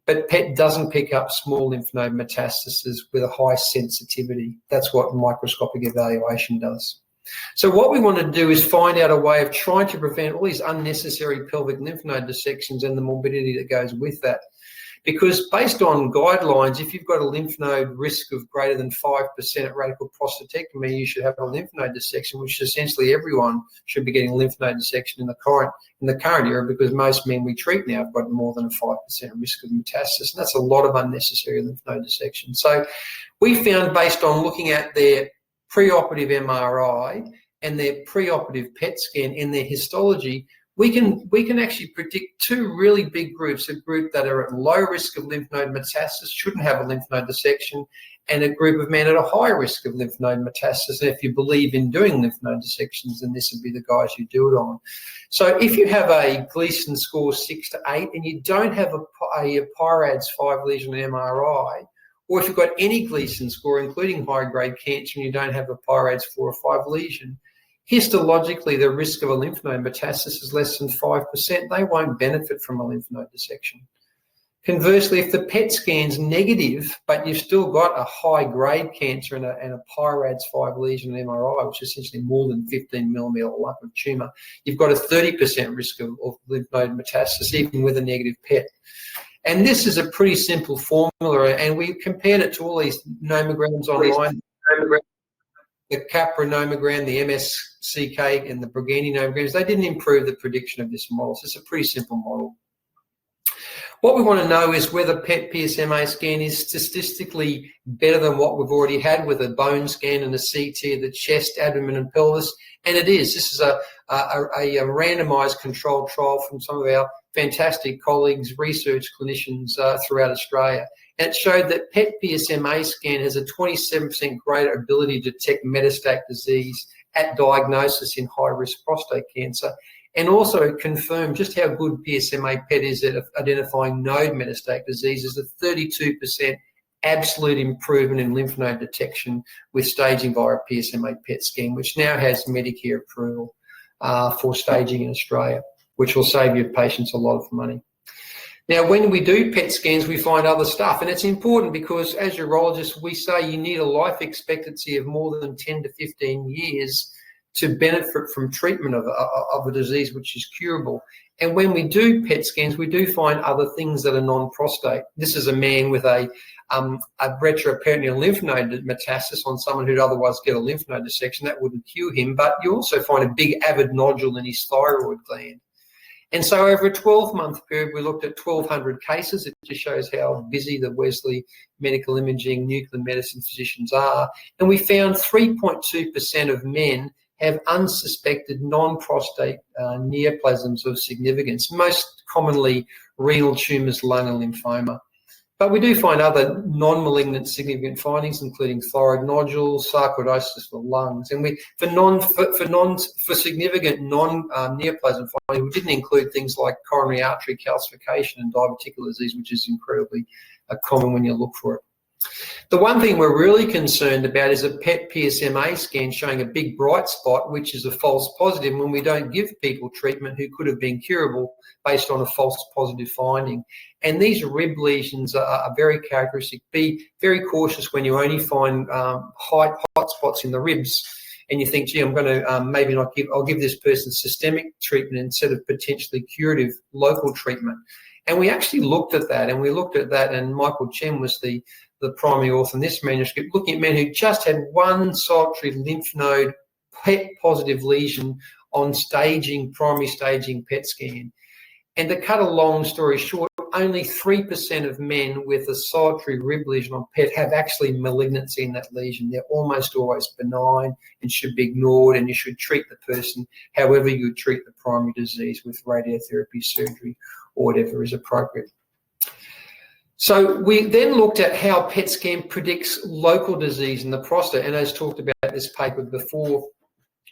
But PET doesn't pick up small lymph node metastases with a high sensitivity. That's what microscopic evaluation does. So what we want to do is find out a way of trying to prevent all these unnecessary pelvic lymph node dissections and the morbidity that goes with that. Because based on guidelines, if you've got a lymph node risk of greater than 5% at radical prostatectomy, you should have a lymph node dissection, which essentially everyone should be getting a lymph node dissection in the current era, because most men we treat now have got more than a 5% risk of metastasis, and that's a lot of unnecessary lymph node dissection. So we found, based on looking at their preoperative MRI and their preoperative PET scan and their histology, we can actually predict two really big groups: a group that are at low risk of lymph node metastasis, shouldn't have a lymph node dissection, and a group of men at a high risk of lymph node metastasis. And if you believe in doing lymph node dissections, then this would be the guys you do it on. So if you have a Gleason score 6 to 8 and you don't have a Pyradiv4 Lesion MRI, or if you've got any Gleason score, including high-grade cancer, and you don't have a Pyradiv4 or 5 lesion, histologically, the risk of a lymph node metastasis is less than 5%. They won't benefit from a lymph node dissection. Conversely, if the PET scan's negative, but you've still got a high-grade cancer and a Pyradiv4 lesion MRI, which is essentially more than 15 millimeter lump of tumour, you've got a 30% risk of lymph node metastasis, even with a negative PET. And this is a pretty simple formula, and we compared it to all these nomograms online. The Capra nomogram, the MSCK, and the Brigani nomograms, they didn't improve the prediction of this model. So it's a pretty simple model. What we want to know is whether PET PSMA scan is statistically better than what we've already had with a bone scan and a CT of the chest, abdomen, and pelvis. And it is. This is a randomised controlled trial from some of our fantastic colleagues, research clinicians throughout Australia. And it showed that PET PSMA scan has a 27% greater ability to detect metastatic disease at diagnosis in high-risk prostate cancer, and also confirmed just how good PSMA PET is at identifying node metastatic disease. Is a 32% absolute improvement in lymph node detection with staging via a PSMA PET scan, which now has Medicare approval for staging in Australia, which will save your patients a lot of money. Now, when we do PET scans, we find other stuff, and it's important because as urologists, we say you need a life expectancy of more than 10 to 15 years to benefit from treatment of a disease which is curable. And when we do PET scans, we do find other things that are non-prostate. This is a man with a retroperitoneal lymph node metastasis on someone who'd otherwise get a lymph node dissection. That wouldn't cure him, but you also find a big avid nodule in his thyroid gland. And so over a 12-month period, we looked at 1,200 cases. It just shows how busy the Wesley medical imaging nuclear medicine physicians are. And we found 3.2% of men have unsuspected non-prostate neoplasms of significance, most commonly renal tumours, lung and lymphoma. But we do find other non-malignant significant findings, including thyroid nodules, sarcoidosis for lungs, and for significant non-neoplasm findings, we didn't include things like coronary artery calcification and diverticular disease, which is incredibly common when you look for it. The one thing we're really concerned about is a PET PSMA scan showing a big bright spot, which is a false positive, when we don't give people treatment who could have been curable based on a false positive finding. And these rib lesions are very characteristic. Be very cautious when you only find hot spots in the ribs and you think, gee, I'm going to I'll give this person systemic treatment instead of potentially curative local treatment. And we actually looked at that, and Michael Chen was the primary author in this manuscript, looking at men who just had one solitary lymph node PET positive lesion on primary staging PET scan. And to cut a long story short, only 3% of men with a solitary rib lesion on PET have actually malignancy in that lesion. They're almost always benign and should be ignored, and you should treat the person however you would treat the primary disease, with radiotherapy, surgery, or whatever is appropriate. So we then looked at how PET scan predicts local disease in the prostate, and as talked about this paper before,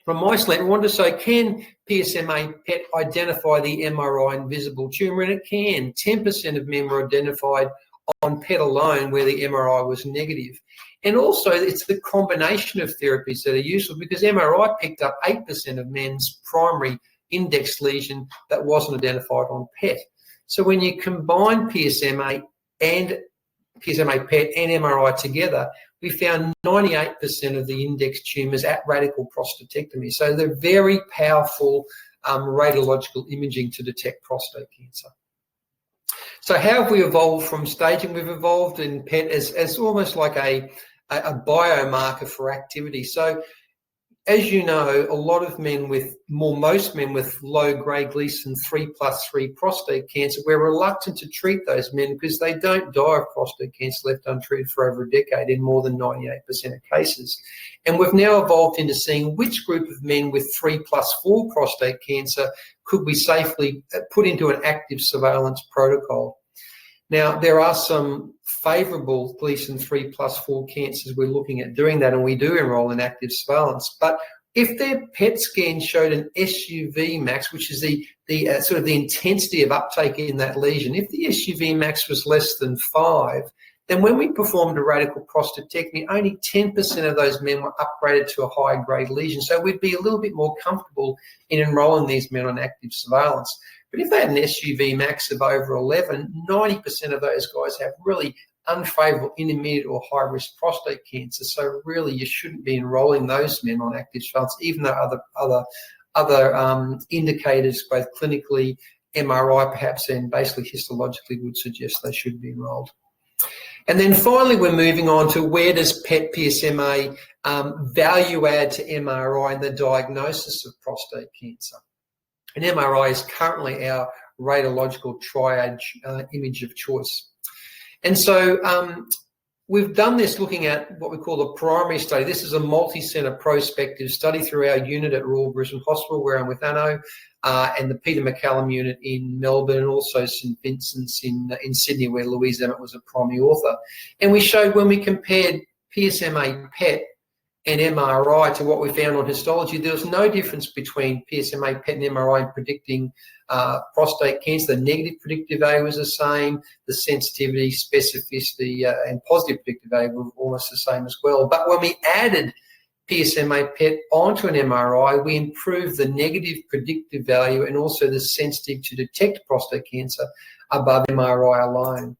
from my slant, I wanted to say, can PSMA PET identify the MRI invisible tumour? And it can. 10% of men were identified on PET alone where the MRI was negative. And also, it's the combination of therapies that are useful, because MRI picked up 8% of men's primary index lesion that wasn't identified on PET. So when you combine PSMA PET and MRI together, we found 98% of the index tumours at radical prostatectomy. So they're very powerful radiological imaging to detect prostate cancer. So how have we evolved from staging? We've evolved in PET as almost like a biomarker for activity. So as you know, most men with low-grade Gleason 3+3 prostate cancer, we're reluctant to treat those men because they don't die of prostate cancer left untreated for over a decade in more than 98% of cases. And we've now evolved into seeing which group of men with 3+4 prostate cancer could we safely put into an active surveillance protocol. Now, there are some favourable Gleason 3+4 cancers we're looking at doing that, and we do enrol in active surveillance. But if their PET scan showed an SUV max, which is the sort of the intensity of uptake in that lesion, if the SUV max was less than 5, then when we performed a radical prostatectomy, only 10% of those men were upgraded to a high-grade lesion. So we'd be a little bit more comfortable in enrolling these men on active surveillance. But if they had an SUV max of over 11, 90% of those guys have really unfavourable intermediate or high-risk prostate cancer. So really you shouldn't be enrolling those men on active surveillance, even though other indicators, both clinically, MRI perhaps, and basically histologically, would suggest they should be enrolled. And then finally, we're moving on to where does PET PSMA value add to MRI in the diagnosis of prostate cancer. And MRI is currently our radiological triage image of choice. And so we've done this looking at what we call a primary study. This is a multi-centre prospective study through our unit at Royal Brisbane Hospital, where I'm with Anno, and the Peter McCallum unit in Melbourne, and also St Vincent's in Sydney, where Louise Emmett was a primary author. And we showed when we compared PSMA PET and MRI to what we found on histology, there was no difference between PSMA PET and MRI in predicting prostate cancer. The negative predictive value was the same, the sensitivity, specificity, and positive predictive value were almost the same as well. But when we added PSMA PET onto an MRI, we improved the negative predictive value and also the sensitivity to detect prostate cancer above MRI alone.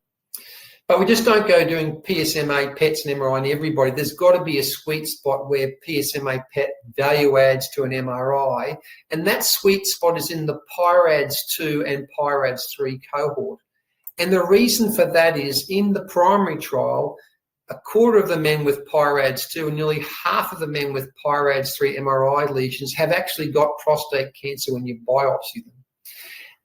But we just don't go doing PSMA PETs and MRI in everybody. There's got to be a sweet spot where PSMA PET value adds to an MRI, and that sweet spot is in the PIRADS-2 and PIRADS-3 cohort. And the reason for that is in the primary trial, a quarter of the men with PIRADS-2 and nearly half of the men with PIRADS-3 MRI lesions have actually got prostate cancer when you biopsy them.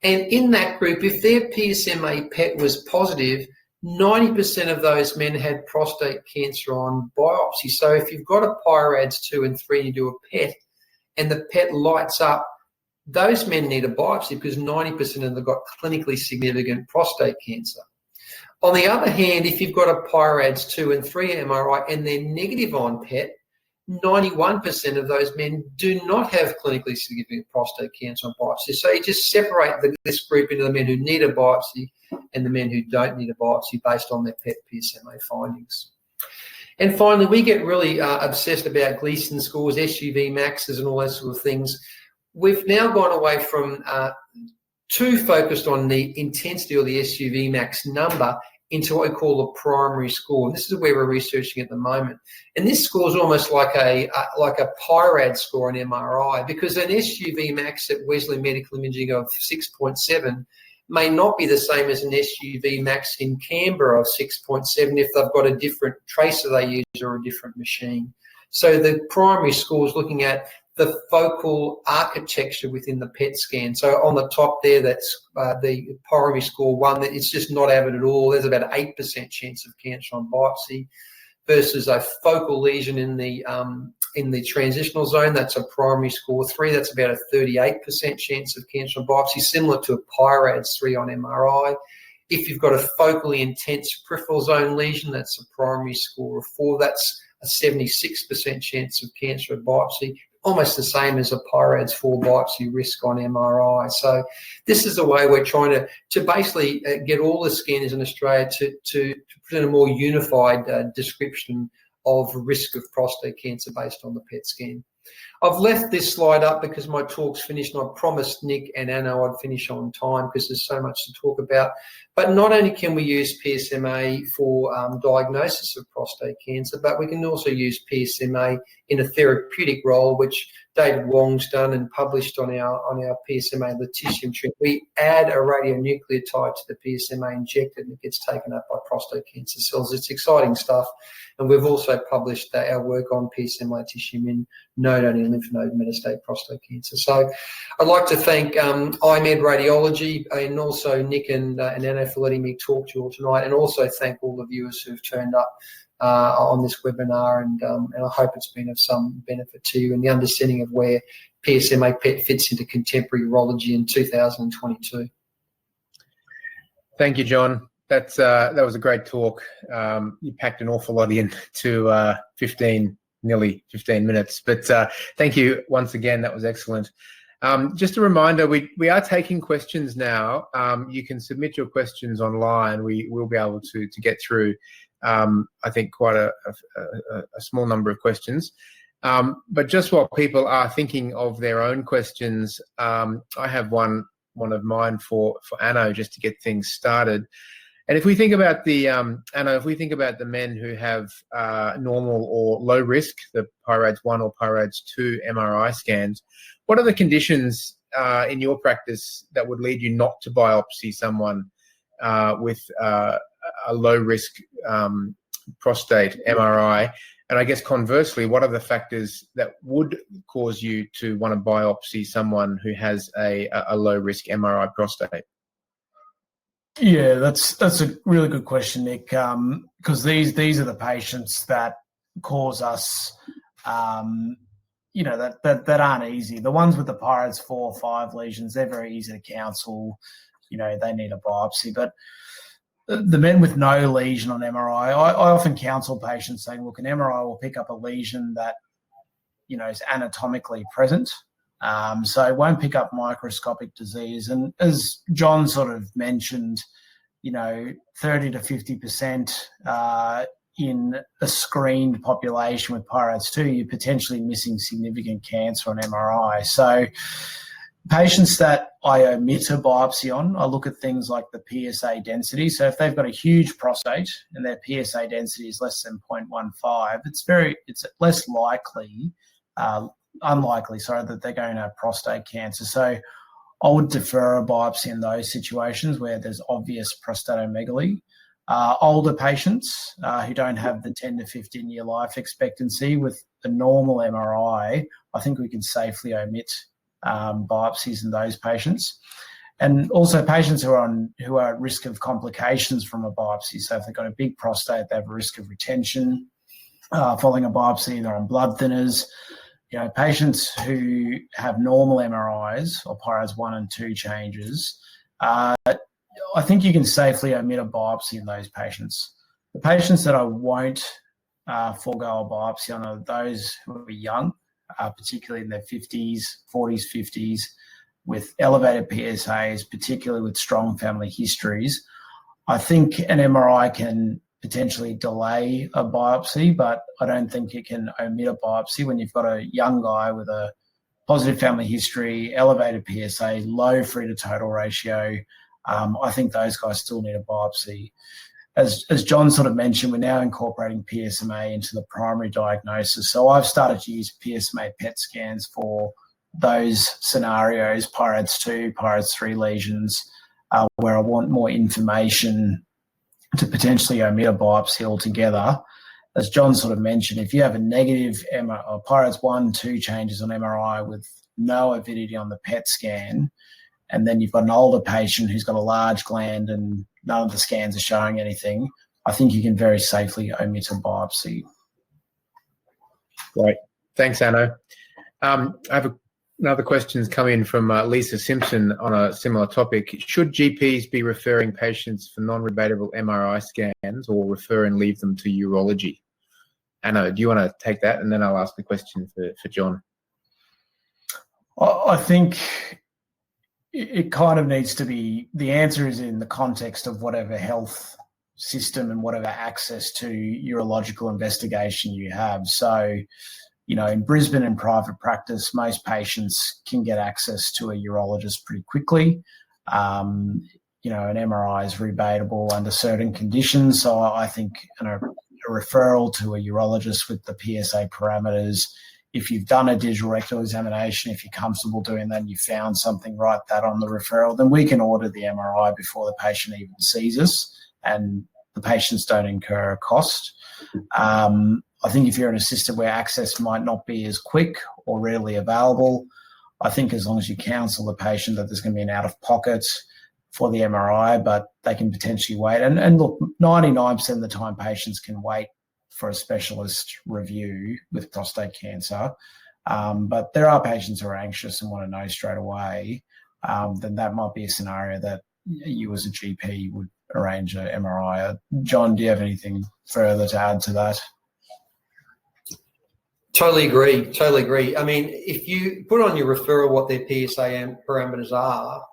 And in that group, if their PSMA PET was positive, 90% of those men had prostate cancer on biopsy. So if you've got a PIRADS-2 and 3 and you do a PET and the PET lights up, those men need a biopsy because 90% of them got clinically significant prostate cancer. On the other hand, if you've got a Pyradiv 2 and 3 MRI and they're negative on PET, 91% of those men do not have clinically significant prostate cancer on biopsy. So you just separate this group into the men who need a biopsy and the men who don't need a biopsy based on their PET PSMA findings. And finally, we get really obsessed about Gleason scores, SUV maxes and all those sort of things. We've now gone away from too focused on the intensity or the SUV max number into what we call a primary score. This is where we're researching at the moment. And this score is almost like a Pyrad score on MRI, because an SUV max at Wesley Medical Imaging of 6.7 may not be the same as an SUV max in Canberra of 6.7 if they've got a different tracer they use or a different machine. So the primary score is looking at the focal architecture within the PET scan. So on the top there, that's the primary score 1, that it's just not avid at all. There's about an 8% chance of cancer on biopsy, versus a focal lesion in the transitional zone. That's a primary score 3. That's about a 38% chance of cancer on biopsy, similar to a Pyrad 3 on MRI. If you've got a focally intense peripheral zone lesion, that's a primary score of 4. That's a 76% chance of cancer at biopsy, almost the same as a Pyrad 4 biopsy risk on MRI. So this is the way we're trying to basically get all the scanners in Australia to present a more unified description of risk of prostate cancer based on the PET scan. I've left this slide up because my talk's finished, and I promised Nick and Anna I'd finish on time because there's so much to talk about. But not only can we use PSMA for diagnosis of prostate cancer, but we can also use PSMA in a therapeutic role, which David Wong's done and published on our PSMA lutetium trip. We add a radionucleotide to the PSMA injected, and it gets taken up by prostate cancer cells. It's exciting stuff. And we've also published our work on PSMA lutetium in node-only lymph node metastatic prostate cancer. So I'd like to thank IMED Radiology and also Nick and Anna for letting me talk to you all tonight, and also thank all the viewers who've turned up on this webinar, and I hope it's been of some benefit to you in the understanding of where PSMA PET fits into contemporary urology in 2022. Thank you, John. That was a great talk. You packed an awful lot into nearly 15 minutes. But thank you once again. That was excellent. Just a reminder, we are taking questions now. You can submit your questions online. We will be able to get through, I think, quite a small number of questions. But just while people are thinking of their own questions, I have one of mine for Anno, just to get things started. And if we think about Anna, if we think about the men who have normal or low risk, the Pyradiv 1 or Pyradiv 2 MRI scans, what are the conditions in your practice that would lead you not to biopsy someone with a low risk prostate MRI? And I guess conversely, what are the factors that would cause you to want to biopsy someone who has a low risk MRI prostate? Yeah, that's a really good question, Nick, because these are the patients that cause us, that aren't easy. The ones with the Pyradiv 4 or 5 lesions, they're very easy to counsel. They need a biopsy. But the men with no lesion on MRI, I often counsel patients saying, look, an MRI will pick up a lesion that, is anatomically present. So it won't pick up microscopic disease. And as John sort of mentioned, 30 to 50% in a screened population with Pyradiv 2, you're potentially missing significant cancer on MRI. So patients that I omit a biopsy on, I look at things like the PSA density. So if they've got a huge prostate and their PSA density is less than 0.15, it's less likely, unlikely, that they're going to have prostate cancer. So I would defer a biopsy in those situations where there's obvious prostatomegaly. Older patients who don't have the 10 to 15 year life expectancy with the normal MRI, I think we can safely omit biopsies in those patients. And also patients who are at risk of complications from a biopsy. So if they've got a big prostate, they have a risk of retention following a biopsy. They're on blood thinners. Patients who have normal MRIs or Pyradiv 1 and 2 changes, I think you can safely omit a biopsy in those patients. The patients that I won't forego a biopsy on are those who are young, particularly in their 50s, 40s, 50s, with elevated PSAs, particularly with strong family histories. I think an MRI can potentially delay a biopsy, but I don't think it can omit a biopsy when you've got a young guy with a positive family history, elevated PSA, low free to total ratio. I think those guys still need a biopsy. As John sort of mentioned, we're now incorporating PSMA into the primary diagnosis. So I've started to use PSMA PET scans for those scenarios, Pyradiv4, Pyradiv3 lesions, where I want more information to potentially omit a biopsy altogether. As John sort of mentioned, if you have a negative Pyradiv1, 2 changes on MRI with no avidity on the PET scan, and then you've got an older patient who's got a large gland and none of the scans are showing anything, I think you can very safely omit a biopsy. Great. Thanks, Anno. I have another question's come in from Lisa Simpson on a similar topic. Should GPs be referring patients for non-rebatable MRI scans or refer and leave them to urology? Anno, do you want to take that? And then I'll ask the question for John. I think it kind of needs to be, the answer is in the context of whatever health system and whatever access to urological investigation you have. So, you know, in Brisbane in private practice, most patients can get access to a urologist pretty quickly. You know, an MRI is rebatable under certain conditions. So I think a referral to a urologist with the PSA parameters, if you've done a digital rectal examination, if you're comfortable doing that and you found something, write that on the referral, then we can order the MRI before the patient even sees us and the patients don't incur a cost. I think if you're in a system where access might not be as quick or readily available, I think as long as you counsel the patient that there's going to be an out-of-pocket for the MRI, but they can potentially wait. And look, 99% of the time patients can wait for a specialist review with prostate cancer. But there are patients who are anxious and want to know straight away. Then that might be a scenario that you as a GP would arrange an MRI. John, do you have anything further to add to that? Totally agree. I mean, if you put on your referral what their PSA parameters are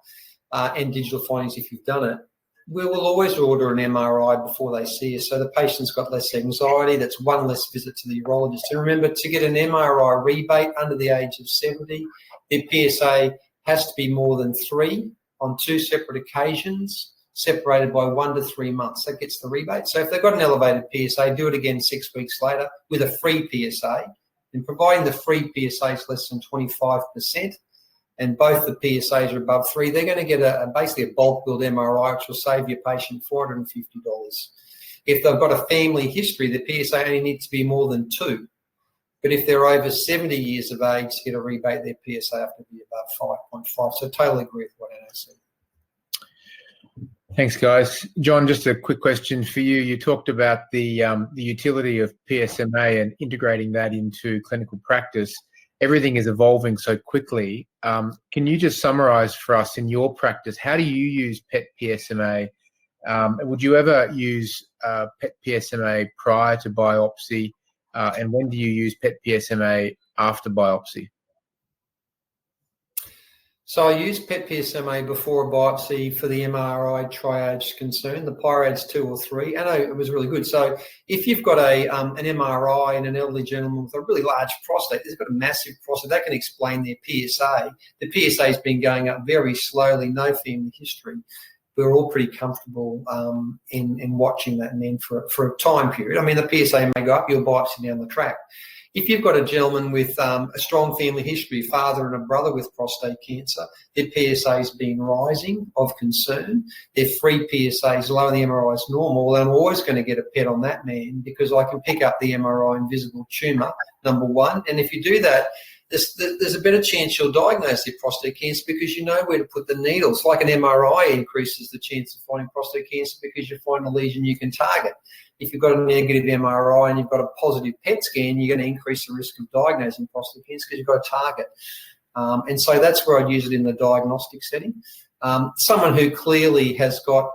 and digital findings, if you've done it, we will always order an MRI before they see us, so the patient's got less anxiety. That's one less visit to the urologist. And remember, to get an MRI rebate under the age of 70, their PSA has to be more than 3 on 2 separate occasions, separated by 1 to 3 months. That gets the rebate. So if they've got an elevated PSA, do it again 6 weeks later with a free PSA. And providing the free PSA is less than 25%, and both the PSAs are above 3, they're going to get basically a bulk billed MRI, which will save your patient $450. If they've got a family history, the PSA only needs to be more than 2. But if they're over 70 years of age, to get a rebate, their PSA have to be above 5.5. So totally agree with what Anna said. Thanks, guys. John, just a quick question for you. You talked about the utility of PSMA and integrating that into clinical practice. Everything is evolving so quickly. Can you just summarise for us in your practice, how do you use PET PSMA? Would you ever use PET PSMA prior to biopsy? And when do you use PET PSMA after biopsy? So I use PET PSMA before a biopsy for the MRI triage concern, the Pyradiv4 or 3. I know it was really good. So if you've got an MRI in an elderly gentleman with a really large prostate, they've got a massive prostate, that can explain their PSA. The PSA has been going up very slowly, no family history. We're all pretty comfortable in watching that and then for a time period. I mean, the PSA may go up, you'll biopsy down the track. If you've got a gentleman with a strong family history, father and a brother with prostate cancer, their PSA has been rising of concern. Their free PSA is low and the MRI is normal. I'm always going to get a PET on that man because I can pick up the MRI invisible tumour, number one. And if you do that, there's a better chance you'll diagnose their prostate cancer because you know where to put the needles. Like an MRI increases the chance of finding prostate cancer because you find a lesion you can target. If you've got a negative MRI and you've got a positive PET scan, you're going to increase the risk of diagnosing prostate cancer because you've got a target. And so that's where I'd use it in the diagnostic setting. Someone who clearly has got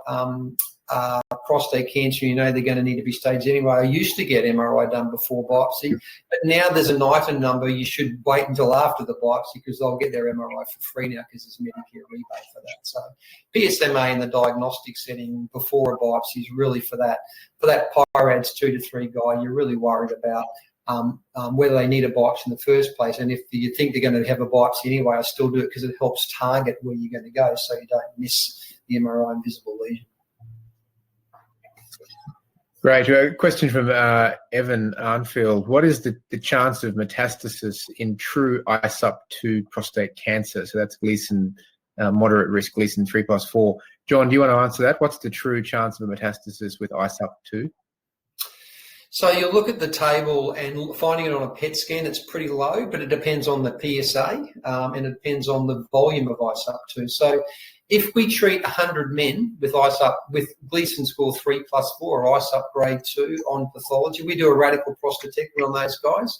prostate cancer, you know they're going to need to be staged anyway. I used to get MRI done before biopsy, but now there's an item number. You should wait until after the biopsy because they'll get their MRI for free now because there's Medicare rebate for that. So PSMA in the diagnostic setting before a biopsy is really for that PIRADS 2 to 3 guy. You're really worried about whether they need a biopsy in the first place, and if you think they're going to have a biopsy anyway, I still do it because it helps target where you're going to go so you don't miss the MRI invisible lesion. Great. A question from Evan Arnfield. What is the chance of metastasis in true ISUP2 prostate cancer? So that's Gleason, moderate risk, Gleason 3+4. John, do you want to answer that? What's the true chance of a metastasis with ISUP2? So you look at the table and finding it on a PET scan, it's pretty low, but it depends on the PSA and it depends on the volume of ISUP2. So if we treat 100 men with ISUP with Gleason score 3+4 or ISUP grade 2 on pathology, we do a radical prostatectomy on those guys.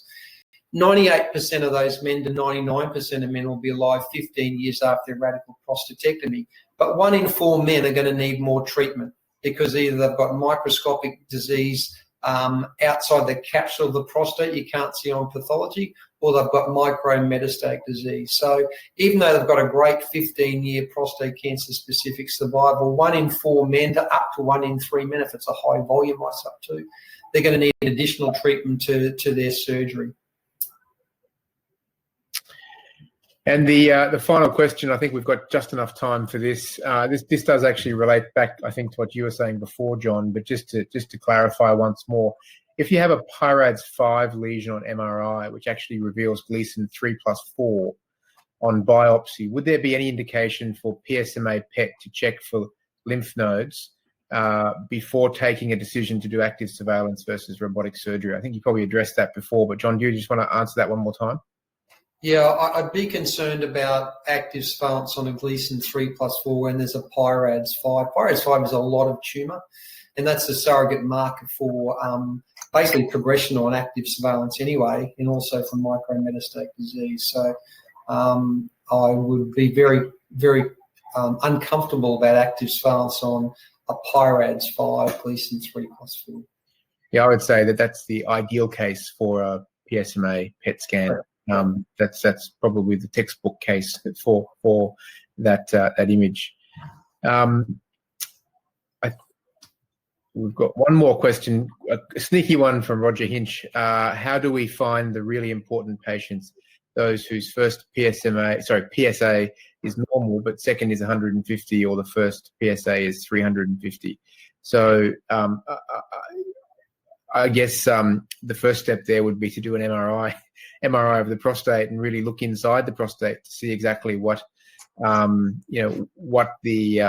98% of those men to 99% of men will be alive 15 years after their radical prostatectomy. But 1 in 4 men are going to need more treatment because either they've got microscopic disease outside the capsule of the prostate you can't see on pathology, or they've got micrometastatic disease. So even though they've got a great 15-year prostate cancer specific survival, 1 in 4 men to up to 1 in 3 men, if it's a high volume ISUP2, they're going to need additional treatment to their surgery. And the final question, I think we've got just enough time for this. This does actually relate back, I think, to what you were saying before, John, but just to clarify once more, if you have a PIRADS 5 lesion on MRI, which actually reveals Gleason 3+4 on biopsy, would there be any indication for PSMA PET to check for lymph nodes before taking a decision to do active surveillance versus robotic surgery? I think you probably addressed that before, but John, do you just want to answer that one more time? Yeah, I'd be concerned about active surveillance on a Gleason 3+4 when there's a PIRADS 5. PIRADS 5 is a lot of tumour, and that's a surrogate marker for basically progression on active surveillance anyway, and also for micrometastatic disease. So I would be very, very uncomfortable about active surveillance on a PIRADS 5 Gleason 3+4. Yeah, I would say that that's the ideal case for a PSMA PET scan. That's probably the textbook case for that image. We've got one more question, a sneaky one from Roger Hinch. How do we find the really important patients, those whose first PSA is normal, but second is 150, or the first PSA is 350? So I guess the first step there would be to do an MRI of the prostate and really look inside the prostate to see exactly what what the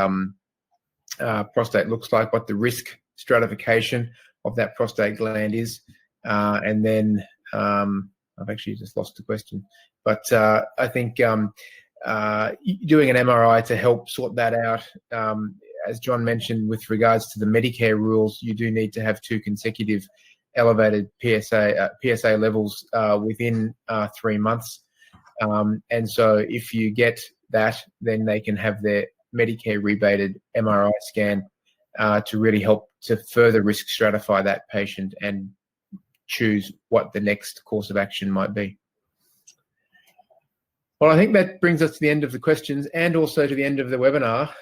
prostate looks like, what the risk stratification of that prostate gland is, and then I've actually just lost the question, but I think doing an MRI to help sort that out. As John mentioned, with regards to the Medicare rules, you do need to have 2 consecutive elevated PSA levels within 3 months. And so if you get that, then they can have their Medicare rebated MRI scan to really help to further risk stratify that patient and choose what the next course of action might be. Well, I think that brings us to the end of the questions and also to the end of the webinar.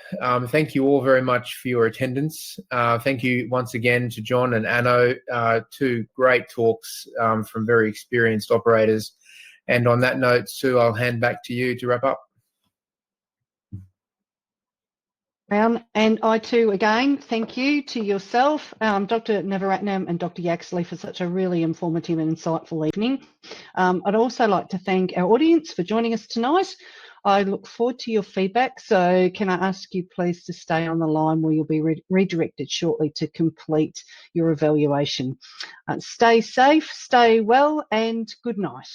Thank you all very much for your attendance. Thank you once again to John and Anno, 2 great talks from very experienced operators. And on that note, Sue, I'll hand back to you to wrap up. And I too, again, thank you to yourself, Dr. Navaratnam and Dr. Yaxley, for such a really informative and insightful evening. I'd also like to thank our audience for joining us tonight. I look forward to your feedback. So can I ask you please to stay on the line where you'll be redirected shortly to complete your evaluation. Stay safe, stay well, and good night.